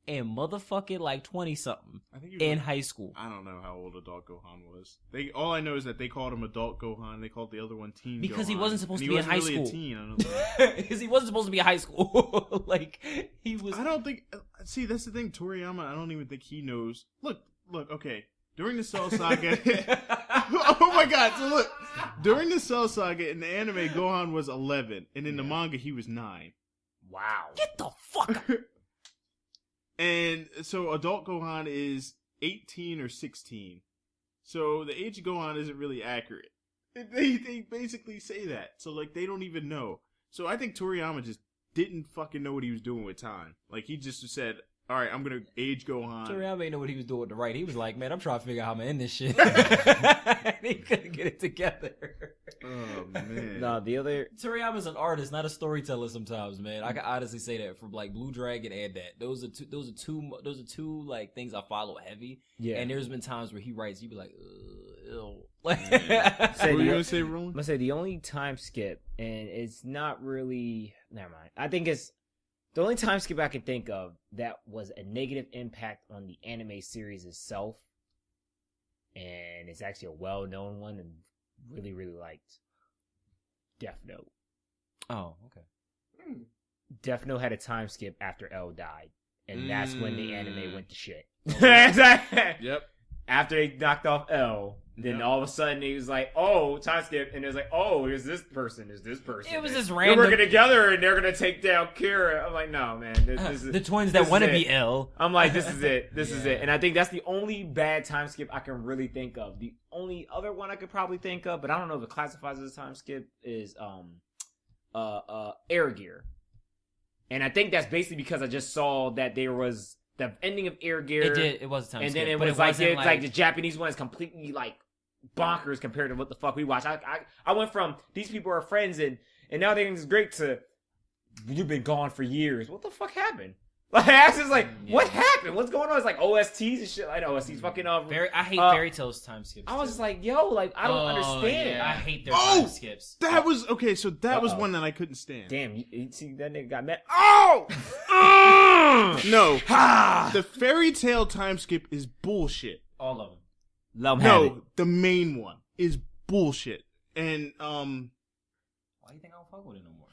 and motherfucking like 20 something in high school. I don't know how old adult Gohan was. All I know is that they called him adult Gohan. They called the other one teen because Gohan. He wasn't supposed to be in high school. A teen, I don't know. Because he wasn't supposed to be in high school. Like he was. I don't think. See, that's the thing. Toriyama, I don't even think he knows. Look. Okay. During the Cell Saga, oh my god! So look, during the Cell Saga in the anime, Gohan was 11, and in the manga he was 9. Wow. Get the fuck out. And so adult Gohan is 18 or 16. So the age of Gohan isn't really accurate. They basically say that. So like they don't even know. So I think Toriyama just didn't fucking know what he was doing with time. Like he just said, all right, I'm going to age Gohan. Toriyama ain't know what he was doing with the right. He was like, man, I'm trying to figure out how I'm going to end this shit. He couldn't get it together. Oh, man. No, the other... Toriyama's an artist, not a storyteller sometimes, man. I can honestly say that from like Blue Dragon and that. Those are two like things I follow heavy. Yeah. And there's been times where he writes, you be like, ew. What were you going to say, Roland? I'm going to say the only time skip, and it's not really... Never mind. I think it's... The only time skip I can think of that was a negative impact on the anime series itself, and it's actually a well-known one and really, really liked, Death Note. Oh, okay. Death Note had a time skip after L died, and that's when the anime went to shit. Yep. After they knocked off L, then all of a sudden it was like, oh, time skip, and it was like, oh, here's this person, It was and just they're random. working together, and they're gonna take down Kira. I'm like, no, man, this is The twins this that is want to it. be ill. I'm like, this is it. This is it. And I think that's the only bad time skip I can really think of. The only other one I could probably think of, but I don't know if it classifies as a time skip, is Air Gear. And I think that's basically because I just saw that there was the ending of Air Gear. It did. It was a time And skip. then it but was like, wasn't like the Japanese one is completely like bonkers compared to what the fuck we watch. I went from these people are friends and now everything's great to you've been gone for years. What the fuck happened? Like I was just like, what happened? What's going on? It's like OSTs and shit. I know OSTs fucking I hate Fairy Tale's time skips. I was just like, yo, like I don't understand. Yeah. I hate their time skips. That was okay. So that was one that I couldn't stand. Damn, you see that nigga got mad. Oh! No. The Fairy Tale time skip is bullshit. All of them. Let him have it. No, the main one is bullshit. And Why do you think I don't fuck with it no more?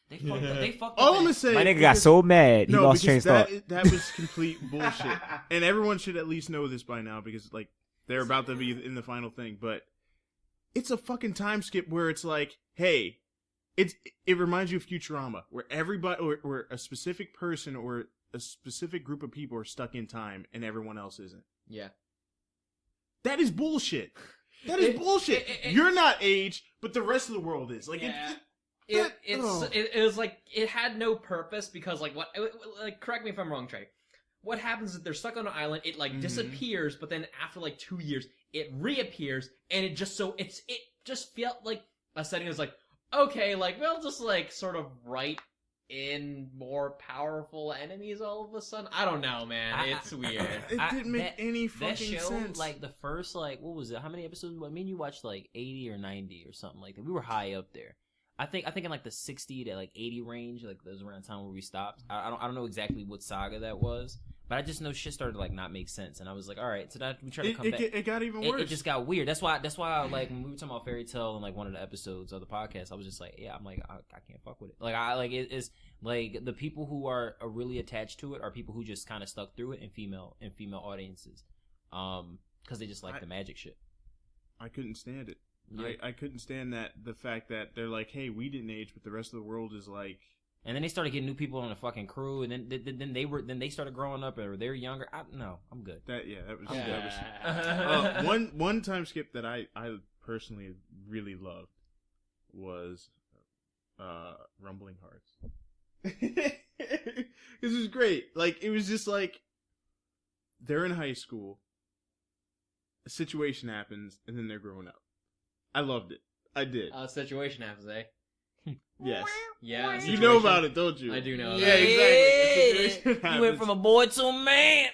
They fucked up. all I'm gonna say, My nigga got so mad he lost train of thought. that was complete bullshit. And everyone should at least know this by now because like they're about to be in the final thing. But it's a fucking time skip where it's like, hey, it reminds you of Futurama, where everybody or a specific person or a specific group of people are stuck in time and everyone else isn't. Yeah. That is bullshit. That is bullshit. You're not aged, but the rest of the world is. Like, Yeah. That- It was like it had no purpose because like correct me if I'm wrong, Trey. What happens is they're stuck on an island, it like disappears, but then after like 2 years it reappears and it just felt like a setting is like, okay, like we'll just like sort of write in more powerful enemies all of a sudden. I don't know, man. It's weird. It didn't make any That fucking show, sense. like the first, like what was it? How many episodes? I mean, you watched like 80 or 90 or something like that. We were high up there. I think in like the 60 to like 80 range. Like that was around the time where we stopped. I don't know exactly what saga that was, but I just know shit started to like not make sense, and I was like, all right, so that we try to come back. It got even worse. It just got weird. That's why like when we were talking about Fairy Tale in like one of the episodes of the podcast, I was just like, yeah, I'm like I can't fuck with it. Like it's like the people who are really attached to it are people who just kind of stuck through it in female audiences, because they just like the magic shit. I couldn't stand it. Yeah. I couldn't stand the fact that they're like, hey, we didn't age, but the rest of the world is like. And then they started getting new people on the fucking crew, and then they started growing up, or they're younger. No, I'm good. That was one time skip that I personally really loved was Rumbling Hearts. This was great. Like it was just like they're in high school, a situation happens, and then they're growing up. I loved it. I did. Situation happens, eh? Yes. Yeah. You know about it, don't you? I do know. Yeah, that. exactly. The situation You went happens. from a boy to a man.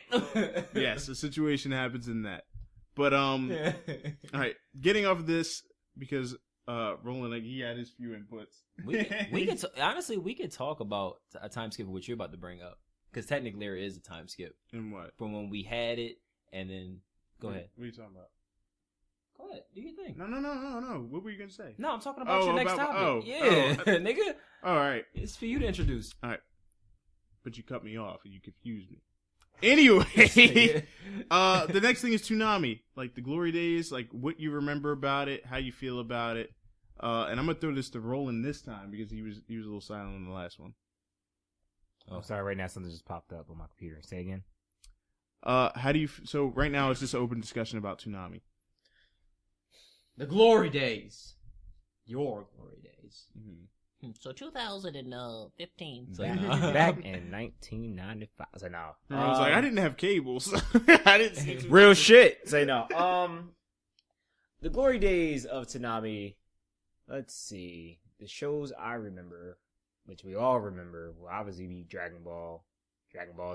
Yes, a situation happens in that. But all right, getting off of this because Roland, like he had his few inputs. we could honestly we could talk about a time skip of what you're about to bring up, because technically there is a time skip And what? from when we had it, and then go ahead. What are you talking about? Go ahead. Do your thing. No. What were you gonna say? No, I'm talking about Oh, your next about- topic. oh, Yeah, oh. nigga. All right, It's for you to introduce. but you cut me off and you confused me. Anyway, the next thing is Toonami. Like the glory days, like what you remember about it, how you feel about it. And I'm gonna throw this to Roland this time because he was a little silent on the last one. Oh, sorry. Right now, something just popped up on my computer. Say again. How do you? So right now it's just an open discussion about Toonami. The glory days. Your glory days. Mm-hmm. So 2015. Back in 1995. I said no. I was like, I didn't have cable, so I didn't see real shit. Say no. The glory days of Toonami. Let's see. The shows I remember, which we all remember, will obviously be Dragon Ball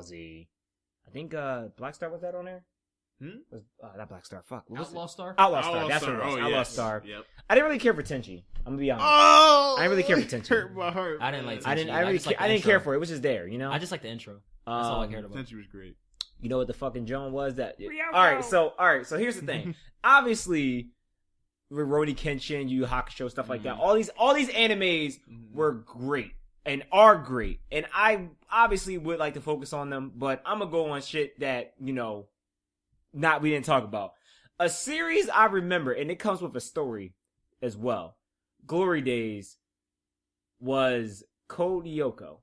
Z. I think Black Star, was that on there? Was not Black Star. Fuck. Outlaw Star. Outlaw Star. That's what it was. Oh, Outlaw yes. Star. Yep. I didn't really care for Tenchi. I'm gonna be honest. Oh, I didn't really care for Tenchi. Hurt my heart. I didn't like Tenchi. I didn't care for it. It was just there, you know. I just like the intro. That's all I cared about. Tenchi was great. You know what the fucking Joan was? All right. So here's the thing. Obviously, Rurouni Kenshin, Yu Yu Hakusho, stuff like that. All these animes were great and are great, and I obviously would like to focus on them. But I'm gonna go on shit that we didn't talk about. A series I remember, and it comes with a story as well. Glory Days was Code Lyoko.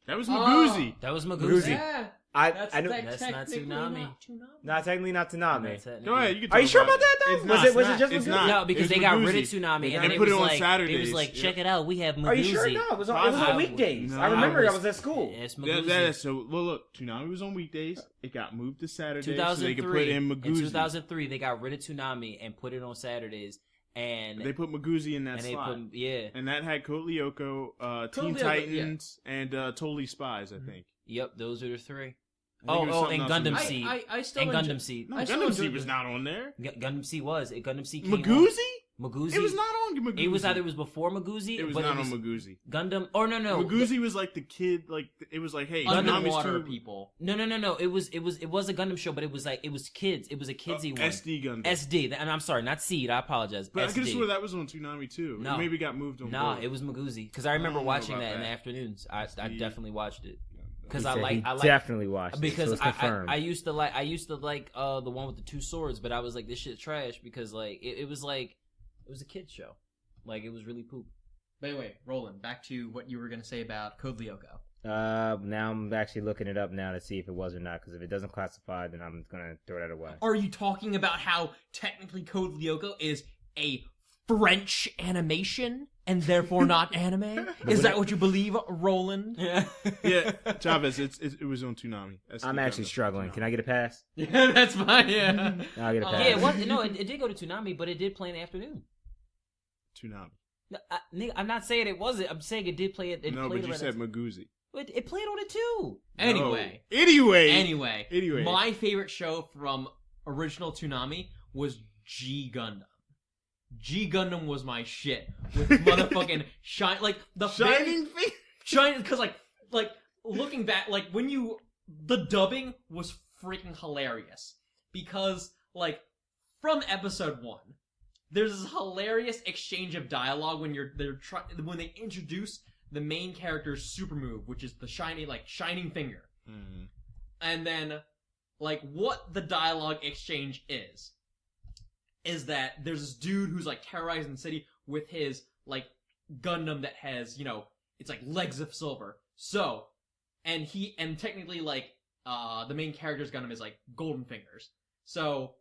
That was Maguzi. That was Maguzi. Yeah. I know That's not Toonami. not technically not Toonami. Go ahead. You can Are you talk sure about about that though? It's Was not. it just It's Maguzi? not. No, because It they was got Maguzi. rid of Toonami and They it put was it on like, Saturdays. It was like, check it out, we have Maguzi. Are you sure? No, it was on weekdays. I remember I was at school. It's Maguzi. So look, Toonami was on weekdays. It got moved to Saturdays so they could put 2003. in In Maguzi. 2003, they got rid of Toonami and put it on Saturdays. And They put Maguzi in that and they slot. put And that had Code Lyoko, Teen Lyoko, Titans, and Totally Spies, I think. Yep, those are the three. I think it was something and else in Gundam there. Seed. I still And enjoy- Gundam Seed. No, I still Gundam enjoyed Seed was it. not on there. Gundam Seed was. Gundam Seed came Maguzi? on. Maguzi? It was not on Maguzi. It was either before Maguzi, It was but not on Maguzi. Gundam. Or no. Maguzi was like the kid, like it was like, hey, Toonami's Underwater too. people. No. It was a Gundam show, but it was kids. It was a kidsy one. SD Gundam. SD. And I'm sorry, not Seed. I apologize. But I SD. could have swore that was on Toonami too. No. It maybe got moved on. Nah, board. it was Maguzi because I remember don't know watching about that in the that. afternoons. I SD. definitely watched it because He I said like he definitely watched because it, so it's confirmed. I used to like the one with the two swords, but I was like, this shit trash because like it was a kid show, like it was really poop. Wait, Roland, back to what you were going to say about Code Lyoko. Now I'm actually looking it up now to see if it was or not. Because if it doesn't classify, then I'm gonna throw that away. Are you talking about how technically Code Lyoko is a French animation and therefore not anime? Is that what you believe, Roland? Yeah. Yeah, Chavez. It was on Toonami. SD I'm actually Gundam. struggling. Toonami. Can I get a pass? Yeah, that's fine, yeah. I'll get a pass. Yeah, it was, no, it did go to Toonami, but it did play in the afternoon. Toonami. No, nigga, I'm not saying it wasn't. I'm saying it did play it. No, played but you around said that- Maguzi. It played on it too. Anyway. No. Anyway. Anyway, my favorite show from original Toonami was G Gundam. G Gundam was my shit with motherfucking Shining Feet. shine because like looking back, like when the dubbing was freaking hilarious because like from episode 1, there's this hilarious exchange of dialogue when when they introduce the main character's super move, which is the shining finger. Mm-hmm. And then, like, what the dialogue exchange is that there's this dude who's, like, terrorizing the city with his, like, Gundam that has, it's, like, legs of silver. So, and technically, like, the main character's Gundam is, like, golden fingers. So,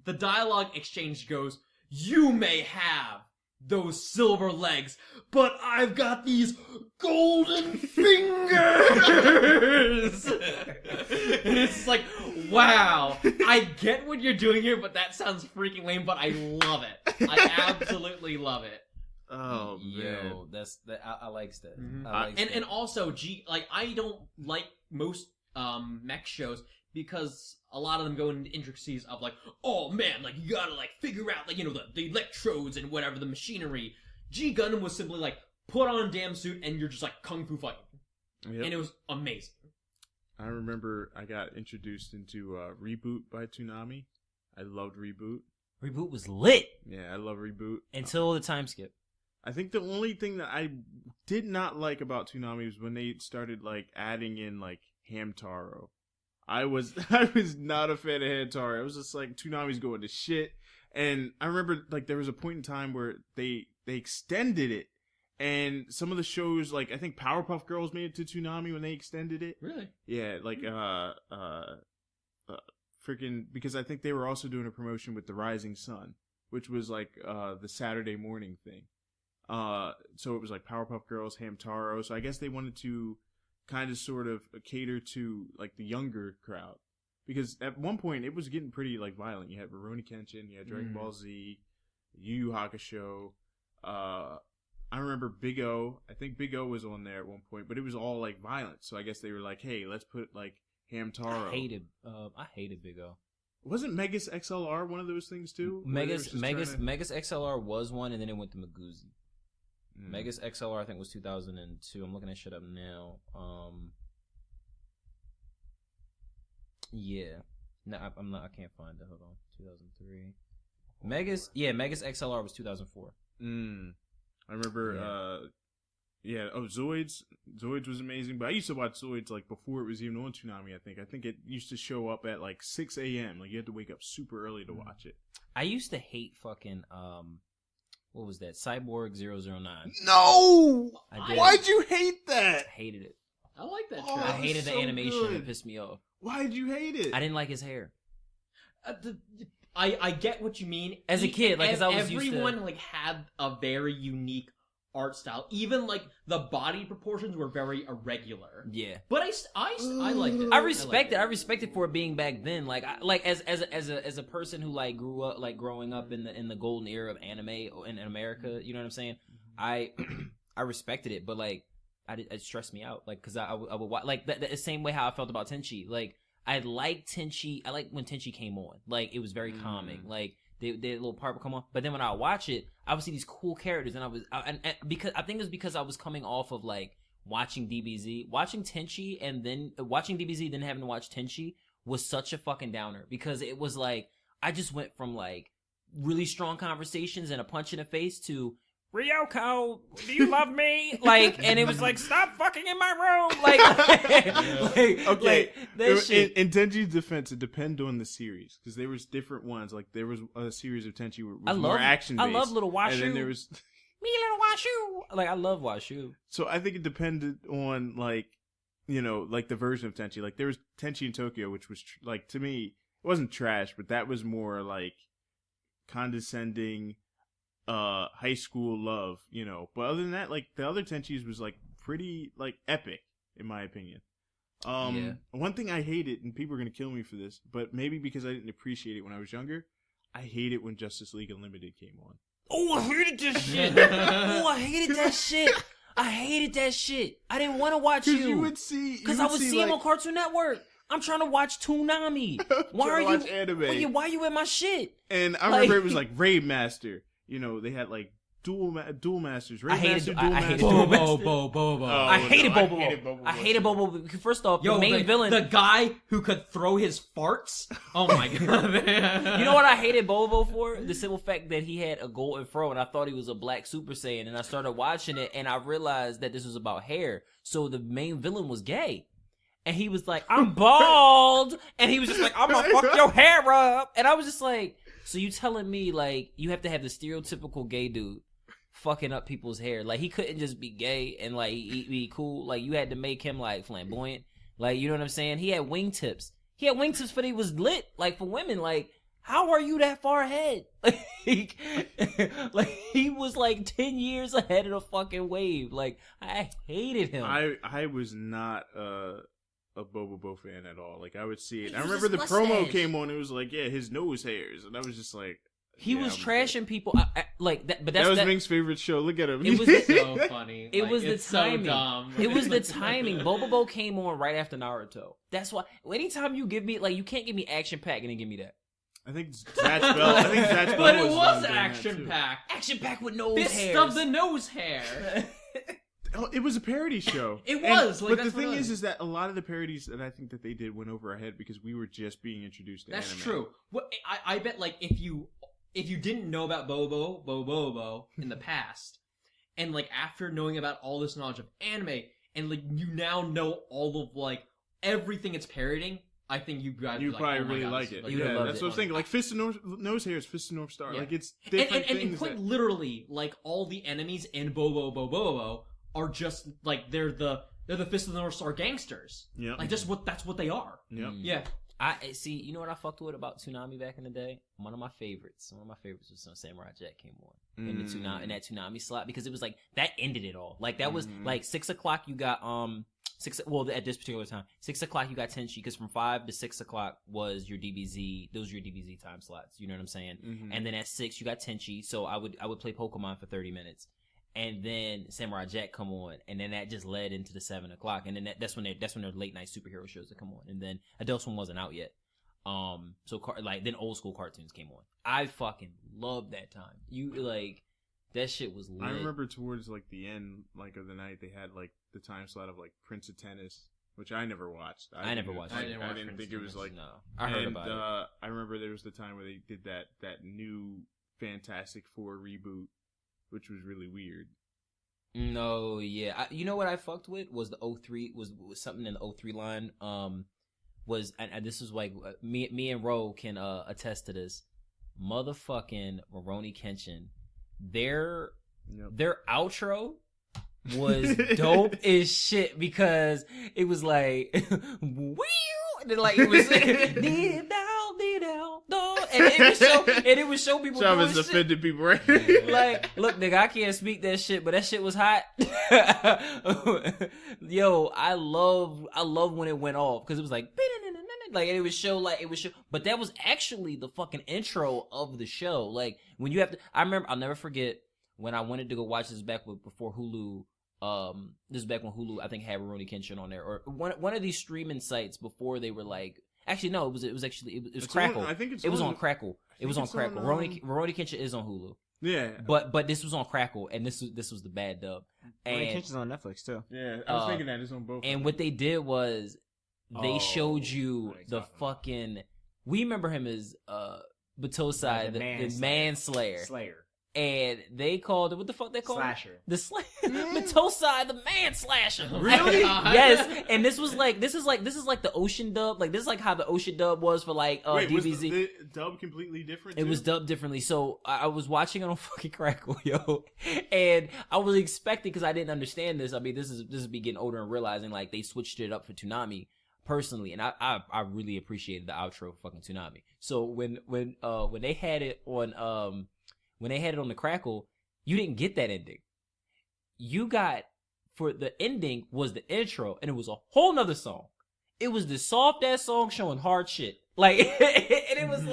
the dialogue exchange goes, "You may have those silver legs, but I've got these golden fingers!" And it's like, wow, I get what you're doing here, but that sounds freaking lame, but I love it. I absolutely love it. Oh man. Yo, I likes that. Mhm. I likes that. And also, I don't like most mech shows because a lot of them go into intricacies of like, oh man, like you gotta like figure out like the electrodes and whatever, the machinery. G Gundam was simply like put on a damn suit and you're just like kung fu fighting, Yep. and it was amazing. I remember I got introduced into Reboot by Toonami. I loved Reboot. Reboot was lit Yeah, I love Reboot. until the time skip. I think the only thing that I did not like about Toonami was when they started like adding in like Hamtaro. I was not a fan of Hamtaro. I was just like, Toonami's going to shit. And I remember like there was a point in time where they extended it, and some of the shows, like I think Powerpuff Girls made it to Toonami when they extended it. Really? Yeah, like freaking, because I think they were also doing a promotion with The Rising Sun, which was like the Saturday morning thing. So it was like Powerpuff Girls, Hamtaro. So I guess they wanted to kind of sort of cater to like the younger crowd, because at one point it was getting pretty like violent. You had Rurouni Kenshin, you had Dragon Ball Z, Yu Yu Hakusho. I remember Big O. I think Big O was on there at one point, but it was all like violent. So I guess they were like, hey, let's put like Hamtaro. I hated Big O. Wasn't Megas XLR one of those things too? Megas XLR was one, and then it went to Maguzi. Megas XLR I think was 2002. I'm looking that shit up now. Yeah. No, I'm not. I can't find it. Hold on. 2003. Megas XLR was 2004. I remember. Zoids. Zoids was amazing, but I used to watch Zoids like before it was even on Toonami. I think it used to show up at like 6 a.m. Like you had to wake up super early to watch it. I used to hate fucking what was that? Cyborg 009. No! I did. Why'd you hate that? I hated it. I like that. Oh, I hated the so animation. good. It pissed me off. Why'd you hate it? I didn't like his hair. I get what you mean. As a kid, like, 'cause I was used to- everyone like had a very unique art style. Even like the body proportions were very irregular. Yeah. But I liked it. I respect it. I respect it for it being back then. Like, as a person who like grew up, like growing up in the golden era of anime in America, you know what I'm saying? I respected it, but like, it stressed me out. Like, cause I would watch, like the same way how I felt about Tenchi. Like, I liked Tenchi. I liked when Tenchi came on. Like, it was very calming. Like, their little part would come on. But then when I would watch it, I would see these cool characters, and because I think it was because I was coming off of like watching DBZ, watching Tenchi, and then watching DBZ, then having to watch Tenchi was such a fucking downer, because it was like I just went from like really strong conversations and a punch in the face to Ryoko, do you love me? Like, and it was like, stop fucking in my room. Like, Okay, that shit. In Tenchi's defense, it depended on the series, because there was different ones. Like there was a series of Tenchi where it was more action based. I love Little Washu. And then there was me, Little Washu. Like, I love Washu. So I think it depended on like, you know, like the version of Tenchi. Like there was Tenchi in Tokyo, which was like, to me, it wasn't trash, but that was more like condescending high school love, you know. But other than that, like the other Tenchis was like pretty like epic in my opinion. One thing I hated, and people are gonna kill me for this, but maybe because I didn't appreciate it when I was younger, I hated when Justice League Unlimited came on. Oh, I hated this shit. Oh, I hated that shit. I hated that shit. I didn't want to watch you. You would see, because I would see him on Cartoon Network. I'm trying to watch Toonami. Why are you anime? Why are you in my shit? And I remember it was like Raid Master. You know, they had like dual masters. Raid Master, dual master. Bobo. I hated Bobo. I hated Bobo. First off, the main villain, the guy who could throw his farts. Oh my god! You know what I hated Bobo for? The simple fact that he had a golden fro, and I thought he was a black Super Saiyan. And I started watching it, and I realized that this was about hair. So the main villain was gay. And he was like, I'm bald. And he was just like, I'm gonna fuck your hair up. And I was just like, so you telling me, like, you have to have the stereotypical gay dude fucking up people's hair? Like, he couldn't just be gay and, like, be cool. Like, you had to make him, like, flamboyant. Like, you know what I'm saying? He had wingtips. He had wingtips, but he was lit, like, for women. Like, how are you that far ahead? Like, he was, like, 10 years ahead of the fucking wave. Like, I hated him. I was not a Bobo fan at all. Like, I would see it. I was remember the just promo mustache. came on. It was like, yeah, his nose hairs, and I was just like, he was trashing people like that. But that was Ming's favorite show. Look at him. It was so funny. It Like, was the it's so timing. dumb. It was the timing. Bobo came on right after Naruto. That's why. Anytime you give me, like, you can't give me action pack and then give me that. I think Zatch Bell. But it was doing that action too. packed. Action pack with nose Fist hairs. of the nose hair. Oh, it was a parody show. It was, And, like, but the that's what thing it was. is that a lot of the parodies that I think that they did went over our head because we were just being introduced to That's anime. true. What I bet, like, if you didn't know about Bobo in the past, and like after knowing about all this knowledge of anime, and like you now know all of like everything it's parodying, I think you guys You like, probably oh my really God, like this it. is, You would've Yeah, loved that's it. what I was thinking. Like Fist of Nose Hair is Fist of North Star. Yeah. Like it's different and things. quite literally, like all the enemies in Bo are just like they're the Fist of the North Star gangsters. Yeah. Like that's what they are. Yep. Yeah. I see. You know what I fucked with about Toonami back in the day? One of my favorites was when Samurai Jack came on in the Toonami in that Toonami slot, because it was like that ended it all. Like that was like 6 o'clock. You got at this particular time 6 o'clock you got Tenchi, because from 5 to 6 o'clock was your DBZ. Those were your DBZ time slots. You know what I'm saying? And then at 6 you got Tenchi. So I would play Pokemon for 30 minutes. And then Samurai Jack come on, and then that just led into the 7 o'clock, and then that's when their late night superhero shows that come on, and then Adult Swim wasn't out yet, then old school cartoons came on. I fucking loved that time. That shit was lit. I remember towards like the end, like of the night, they had like the time slot of like Prince of Tennis, which I never watched. I never watched it. I didn't watch didn't Prince think of it was Tennis. like. No, I heard about it. I remember there was the time where they did that new Fantastic Four reboot, which was really weird. No, yeah. You know what I fucked with was the 03 was something in the 03 line. Was and this is like me and Ro can attest to this. Motherfucking Rurouni Kenshin, their outro was dope as shit, because it was like wee, and then like it was and it would show people Travis doing shit. offended people, right? Like, look, nigga, I can't speak that shit, but that shit was hot. Yo, I love when it went off, because it was like it would show, but that was actually the fucking intro of the show. Like, when you have to, I'll never forget when I wanted to go watch this before Hulu. This is back when Hulu, I think, had Rurouni Kenshin on there, or one of these streaming sites before they were like. Actually, no. It was Crackle. I think it was on Crackle. It was on it's Crackle. on, Rurouni Kenshin is on Hulu. Yeah, But this was on Crackle, and this was the bad dub. Rurouni And Kenshin's on Netflix too. yeah. I was thinking that it's on both. and what they did was they Oh, showed you right, the exactly. fucking. We remember him as Batosai, The the Manslayer, Slayer. and they called it, what the fuck they called Slasher. it? The Batosai, the Man Slasher. Really? Yes. And this is like the Ocean dub. Like, this is like how the Ocean dub was for like Wait, was DBZ. the dub completely different? It too? was dubbed differently. So I was watching it on fucking Crackle, yo, and I was expecting, because I didn't understand this. I mean, this is me getting older and realizing like they switched it up for Toonami personally, and I really appreciated the outro for fucking Toonami. So when they had it on the Crackle, you didn't get that ending. You got, for the ending was the intro, and it was a whole nother song. It was this soft ass song showing hard shit. Like, and it was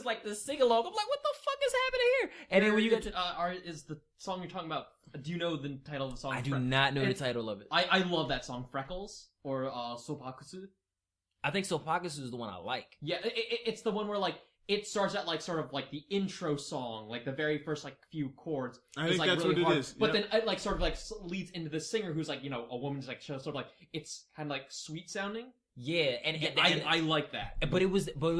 like the sing along. I'm like, what the fuck is happening here? And then when you get to, is the song you're talking about? Do you know the title of the song? I do not know the title of it. I love that song, Freckles or Sopakusu. I think Sopakusu is the one I like. Yeah, it's the one where like it starts at like sort of like the intro song, like the very first like few chords. I is, think like, that's really what hard, it is. But Yep. then it like sort of like leads into the singer who's like, you know, a woman's like sort of like it's kind of like sweet sounding. Yeah, and I like that. But what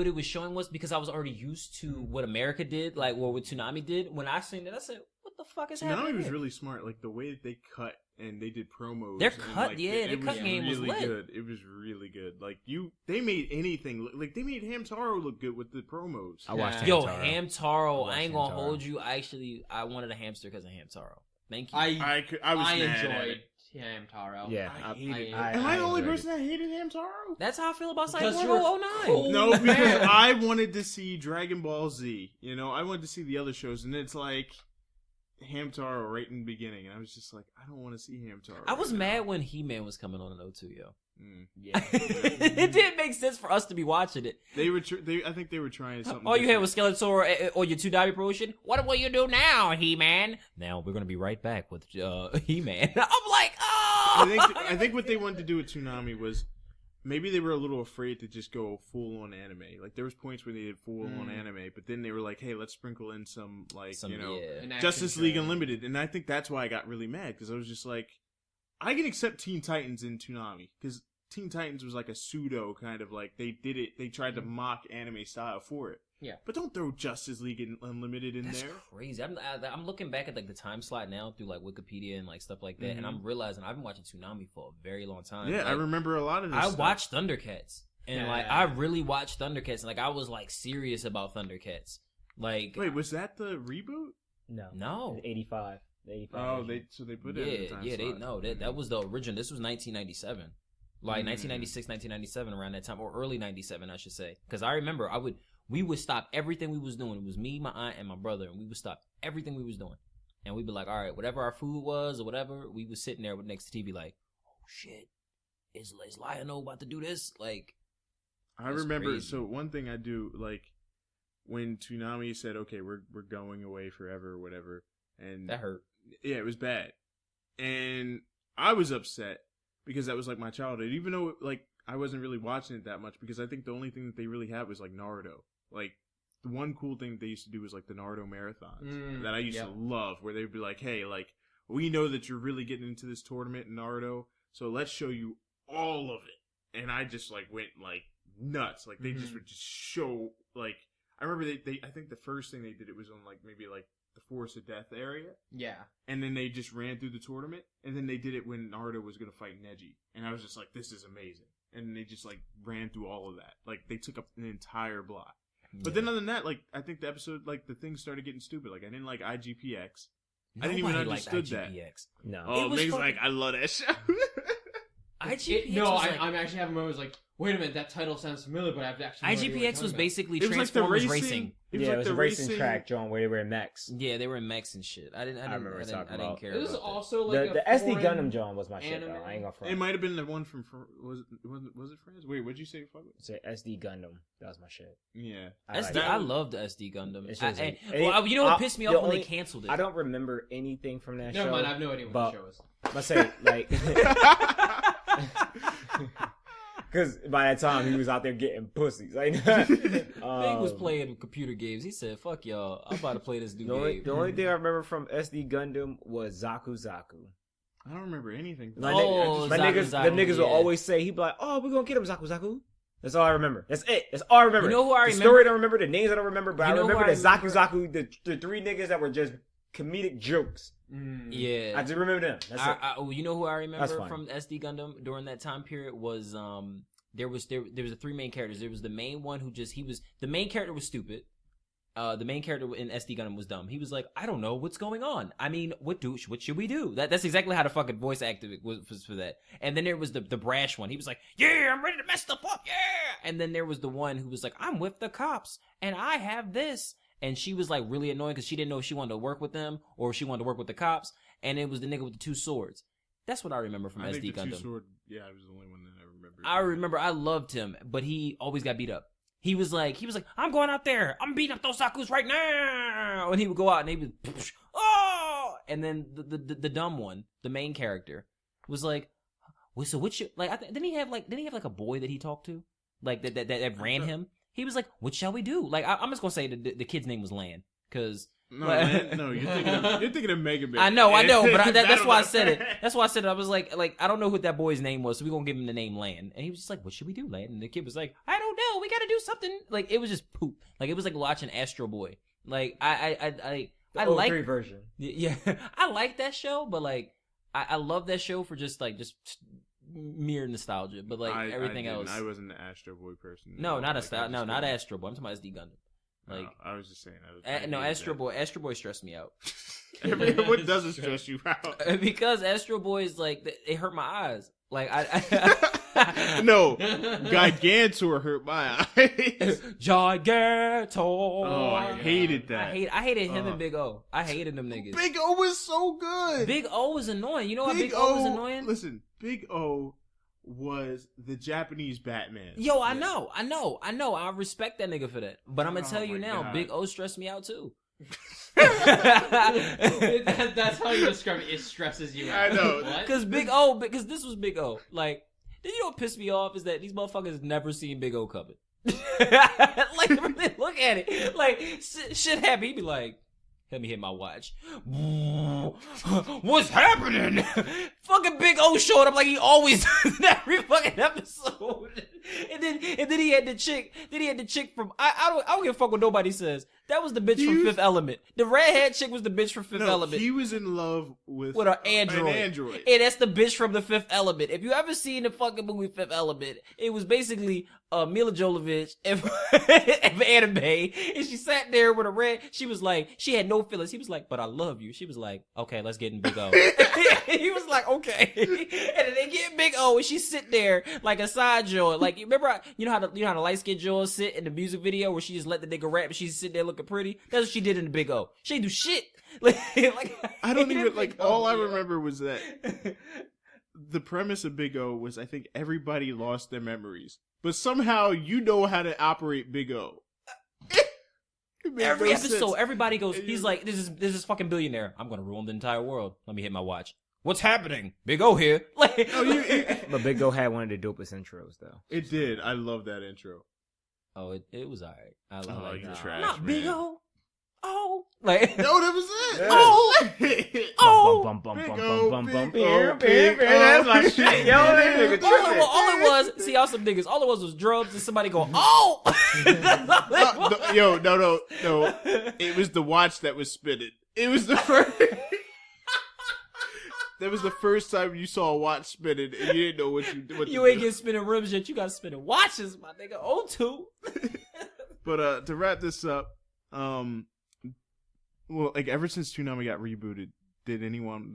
it was showing was, because I was already used to what America did, like what Toonami did. When I seen it, I said, "What the fuck is happening?" Toonami was here? really smart. Like the way that they cut and they did promos. Their and, cut, like, yeah, it their cut game was really lit. good. It was really good. Like they made anything like they made Hamtaro look good with the promos. I watched Yo, Hamtaro. Hamtaro, I I ain't watched gonna Hamtaro. hold you. I wanted a hamster because of Hamtaro. Thank you. I was mad at enjoyed it. Hamtaro. Yeah, I hated it. I- Am I the only enjoyed person that hated Hamtaro? That's how I feel about Because Cyborg you're 009. cool. No, because man. I wanted to see Dragon Ball Z. You know, I wanted to see the other shows, and it's like Hamtaro right in the beginning, and I was just like, I don't want to see Hamtaro. I was right mad now. when He-Man was coming on in 02, yo. Yeah. It didn't make sense for us to be watching it. They were. I think they were trying something. All you had different. was Skeletor or your Toonami promotion. What will you do now, He-Man? Now we're gonna be right back with He-Man. I'm like, oh. I think what they wanted to do with Toonami was maybe they were a little afraid to just go full on anime. Like there was points where they did full on anime, but then they were like, "Hey, let's sprinkle in some Yeah. An action Justice League show. Unlimited." And I think that's why I got really mad, because I was just like, I can accept Teen Titans in Toonami, because Teen Titans was like a pseudo kind of like they did it. They tried to mock anime style for it. Yeah. But don't throw Justice League Unlimited in That's there. crazy. I'm looking back at like the time slot now through like Wikipedia and like stuff like that, and I'm realizing I've been watching Toonami for a very long time. Yeah, like, I remember a lot of this I stuff. watched Thundercats, and Yeah. like I really watched Thundercats, and like I was like serious about Thundercats. Like, Wait, was that the reboot? no, 85. The 85. Oh, version. they put it in the time slot. that was the original. This was 1997, like 1996, 1997, around that time, or early 97, I should say. Because I remember we would stop everything we was doing. It was me, my aunt, and my brother, and we would stop everything we was doing, and we'd be like, all right, whatever our food was or whatever, we was sitting there next to TV like, oh shit, is Lionel about to do this? Like, I That's remember. crazy. So one thing I do, like when Toonami said, "Okay, we're going away forever," or whatever, and that hurt. yeah, it was bad, and I was upset because that was like my childhood. Even though like I wasn't really watching it that much, because I think the only thing that they really had was like Naruto. Like the one cool thing they used to do was like the Naruto marathons that I used to love, where they'd be like, "Hey, like we know that you're really getting into this tournament in Naruto, so let's show you all of it." And I just like went like nuts. Like they just would just show like I remember they I think the first thing they did it was on like maybe like the Forest of Death area. Yeah. And then they just ran through the tournament, and then they did it when Naruto was gonna fight Neji, and I was just like, "This is amazing." And they just like ran through all of that. Like they took up an entire block. But then other than that, like I think the episode, like the things started getting stupid. Like I didn't like IGPX. I didn't even Nobody liked understood that. IGPX. No. Oh, It was Meg's fucking- like, I love that show. IGPX No, was like, I'm actually having moments like, wait a minute, that title sounds familiar, but I've actually no idea what you're IGPX was talking about. basically It was like the Transformers racing. racing. It was Yeah, like it was the a racing track, John, where they were in mechs. Yeah, they were in mechs and shit. I didn't remember what you're talking I didn't about. care It was about that. also like The a SD foreign Gundam John was my shit, anime. though. I ain't gonna front. It might have been the one from was it France? Wait, what'd you say? Fuck it? Say SD Gundam. That was my shit. Yeah. SD, like I it. loved the SD Gundam. It's just- You know what pissed me the off when only- they canceled it? I don't remember anything from that Never show. mind, I have no idea what but- the show is. Let's say, like... Because by that time, he was out there getting pussies. Like, Big was playing computer games. He said, "Fuck y'all, I'm about to play this new game." The only thing I remember from SD Gundam was Zaku Zaku. I don't remember anything. My, Oh, my Zaku niggas, Zaku, them niggas will yeah. always say, he'd be like, "Oh, we're gonna get him, Zaku Zaku." That's all I remember. That's it. That's all I remember. You know who I The remember? story I don't remember. The names I don't remember. But You I know who remember I the Zaku remember? Zaku, the three niggas that were just comedic jokes. Yeah, I just remember them. That's it. you know who I remember That's fine. from SD Gundam during that time period was there was the three main characters. There was the main one who the main character was stupid. The main character in SD Gundam was dumb. He was like, I don't know what's going on. I mean, what should we do? That's exactly how the fucking voice actor was for that. And then there was the brash one. He was like, yeah, I'm ready to mess stuff up, yeah. And then there was the one who was like, I'm with the cops and I have this. And she was like really annoying because she didn't know if she wanted to work with them or if she wanted to work with the cops. And it was the nigga with the two swords. That's what I remember from I SD think the Gundam. two-sword, yeah, I was the only one that I remember. I remember I loved him, but he always got beat up. He was like, I'm going out there. I'm beating up those Zakus right now. And he would go out and he would, oh! And then the dumb one, the main character, was like, well, so what you, like, didn't he have like a boy that he talked to? Like, that ran him? He was like, what shall we do? Like, I'm just gonna say the kid's name was Lan, cause. No, man, no, you're thinking of Mega Man. I know, but that's why I said it. That'll- That's why I said it. I was like, I don't know what that boy's name was, so we're gonna give him the name Lan. And he was just like, what should we do, Lan? And the kid was like, I don't know, we gotta do something. Like, it was just poop. Like, it was like watching Astro Boy. Like, I The like 03 version. yeah, I like that show, but like, I love that show for just mere nostalgia. But like everything else, I wasn't an Astro Boy person. no, not Like, I just not couldn't- Astro Boy. I'm talking about SD Gundam. Like, No, I was just saying. I no, hated Astro that. Boy. Astro Boy stressed me out. What doesn't stress you out? Because Astro Boys, like, it hurt my eyes. Like, I No, Gigantor hurt my eyes. Gigantor. Oh, I hated that. I hated him and Big O. I hated them niggas. Big O was so good. Big O was annoying. You know why Big O was annoying? Listen, Big O was the Japanese Batman. Yo, I know. I respect that nigga for that. But I'm gonna tell you my now, God. Big O stressed me out too. That's how you describe it. It stresses you out. I know. What? Because this was Big O. Like, you know what pissed me off is that these motherfuckers never seen Big O coming. Like, really look at it. Like, shit happen. He'd be like, let me hit my watch. What's happening? Fucking Big O showed up like he always does in every fucking episode. And then he had the chick. Then he had the chick from I don't give a fuck what nobody says. That was the bitch from Fifth Element. The redhead chick was the bitch from Fifth Element. He was in love with an android. And that's the bitch from the Fifth Element. If you ever seen the fucking movie Fifth Element, it was basically Mila Jovovich of anime. And she sat there with a red. She was like, she had no feelings. He was like, but I love you. She was like, okay, let's get in Big O. He was like, okay. And then they get in Big O, and she sit there like a side joint. Like, you remember, you know how the light skinned Joy sit in the music video where she just let the nigga rap and she's sitting there looking pretty? That's what she did in the Big O. She didn't do shit. Like I don't even like. All I remember was that the premise of Big O was, I think everybody lost their memories, but somehow you know how to operate Big O. Every episode, everybody goes. He's like, "This is fucking billionaire. I'm gonna ruin the entire world. Let me hit my watch. What's happening? Big O here." Like, but Big O had one of the dopest intros though. It did. I love that intro. Oh, it was alright. I Oh, like you that. trash, Not man. Big O. Oh, like No, that was it. Yeah. oh, oh. Bum, bum, Big bum, O, bum, bum, Big bum. O, Big O. That's my shit, yo. That nigga tripping. All it was, see, y'all some niggas. All it was drugs and somebody going, oh. No. It was the watch that was spinning. It was the first. That was the first time you saw a watch spinning, and you didn't know what You ain't getting spinning rims yet. You got spinning watches, my nigga. O2. But to wrap this up, well, like ever since Toonami got rebooted, did anyone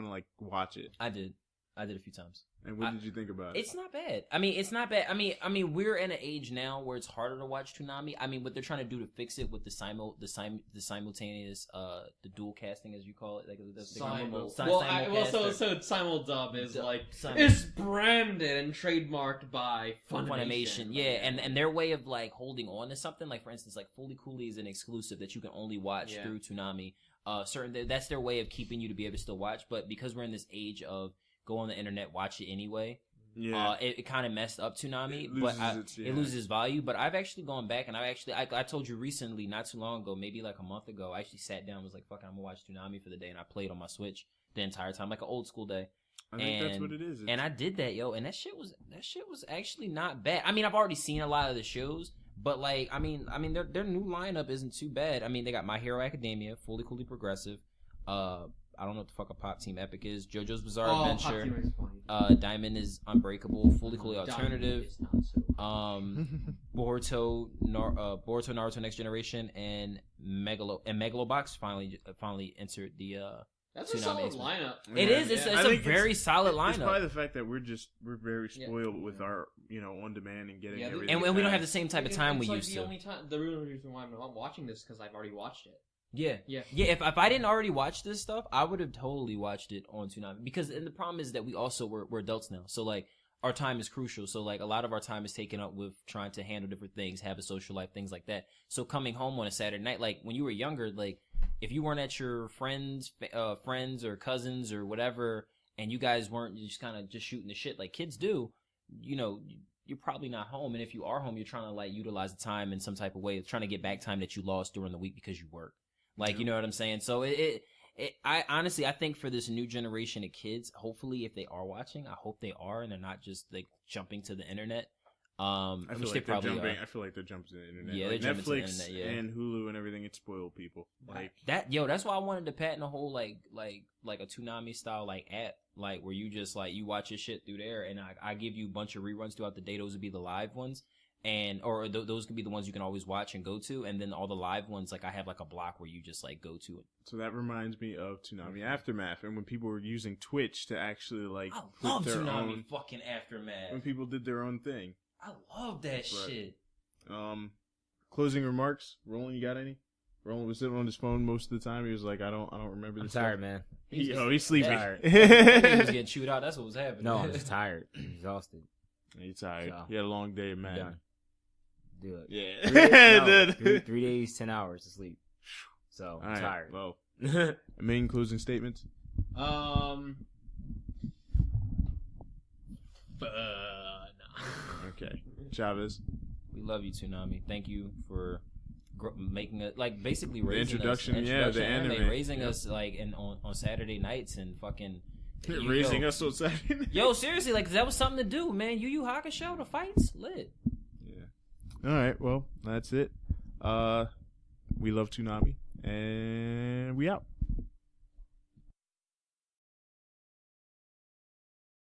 like watch it? I did a few times. And what did you think about it? It's not bad. I mean, it's not bad. I mean, we're in an age now where it's harder to watch Toonami. I mean, what they're trying to do to fix it with the simultaneous, the dual casting, as you call it, like the Simul. simulcast. So simul dub is simul. is branded and trademarked by Funimation. Yeah, and their way of like holding on to something, like for instance, like Fully Cooley is an exclusive that you can only watch through Toonami. That's their way of keeping you to be able to still watch. But because we're in this age of go on the internet, watch it anyway. Yeah, it kind of messed up Toonami, it loses value. But I've actually gone back and I told you recently, not too long ago, maybe like a month ago, I actually sat down and was like, fuck it, I'm gonna watch Toonami for the day, and I played on my Switch the entire time, like an old school day. I think that's what it is. And I did that, yo, and that shit was actually not bad. I mean, I've already seen a lot of the shows, but like, I mean, their new lineup isn't too bad. I mean, they got My Hero Academia, Fully Cooley Progressive, I don't know what the fuck a Pop Team Epic is. JoJo's Bizarre Adventure. Diamond is Unbreakable. Fully Cooley Alternative. Boruto, Naruto Next Generation, and Megalobox finally entered the That's a solid lineup. It is. It's a very solid lineup. It's probably the fact that we're very spoiled with our on demand and getting everything. And we don't have the same type of time we used to. The reason why I'm watching this is because I've already watched it. Yeah. If I didn't already watch this stuff, I would have totally watched it on Toonami. Because and the problem is that we also we're adults now, so like our time is crucial. So like a lot of our time is taken up with trying to handle different things, have a social life, things like that. So coming home on a Saturday night, like when you were younger, like if you weren't at your friends or cousins or whatever, and you guys weren't just kind of just shooting the shit like kids do, you're probably not home. And if you are home, you're trying to like utilize the time in some type of way, trying to get back time that you lost during the week because you work. Like, you know what I'm saying? So I honestly, I think for this new generation of kids, hopefully if they are watching, I hope they are, and they're not just like jumping to the internet. I feel like they're jumping to the internet. Yeah, like they're jumping Netflix to the internet, and Hulu and everything. It spoiled people. Like that, that's why I wanted to patent a whole like a Toonami style like app, like where you just like you watch your shit through there, and I give you a bunch of reruns throughout the day. Those would be the live ones. Or those could be the ones you can always watch and go to, and then all the live ones, like I have like a block where you just like go to it. So that reminds me of Toonami Aftermath, and when people were using Twitch to actually like I love Toonami fucking Aftermath. When people did their own thing, I love that shit. Closing remarks, Roland, you got any? Roland was sitting on his phone most of the time. He was like, I don't remember this. I'm tired, man. He's sleeping. He was getting chewed out. That's what was happening. No, I'm just tired. I'm exhausted. He's tired. So, you had a long day, man. Do it. Yeah. 3 days, 10 hours to sleep. So I'm tired. Well, main closing statements. No. Okay, Chavez. We love you, Toonami. Thank you for making it like basically raising the introduction, us, the anime, raising us like on Saturday nights and fucking Raising us on Saturday. Yo, seriously, like that was something to do, man. Yu Yu Hakusho, the fights, lit. Yeah. All right. Well, that's it. We love Toonami, and we out.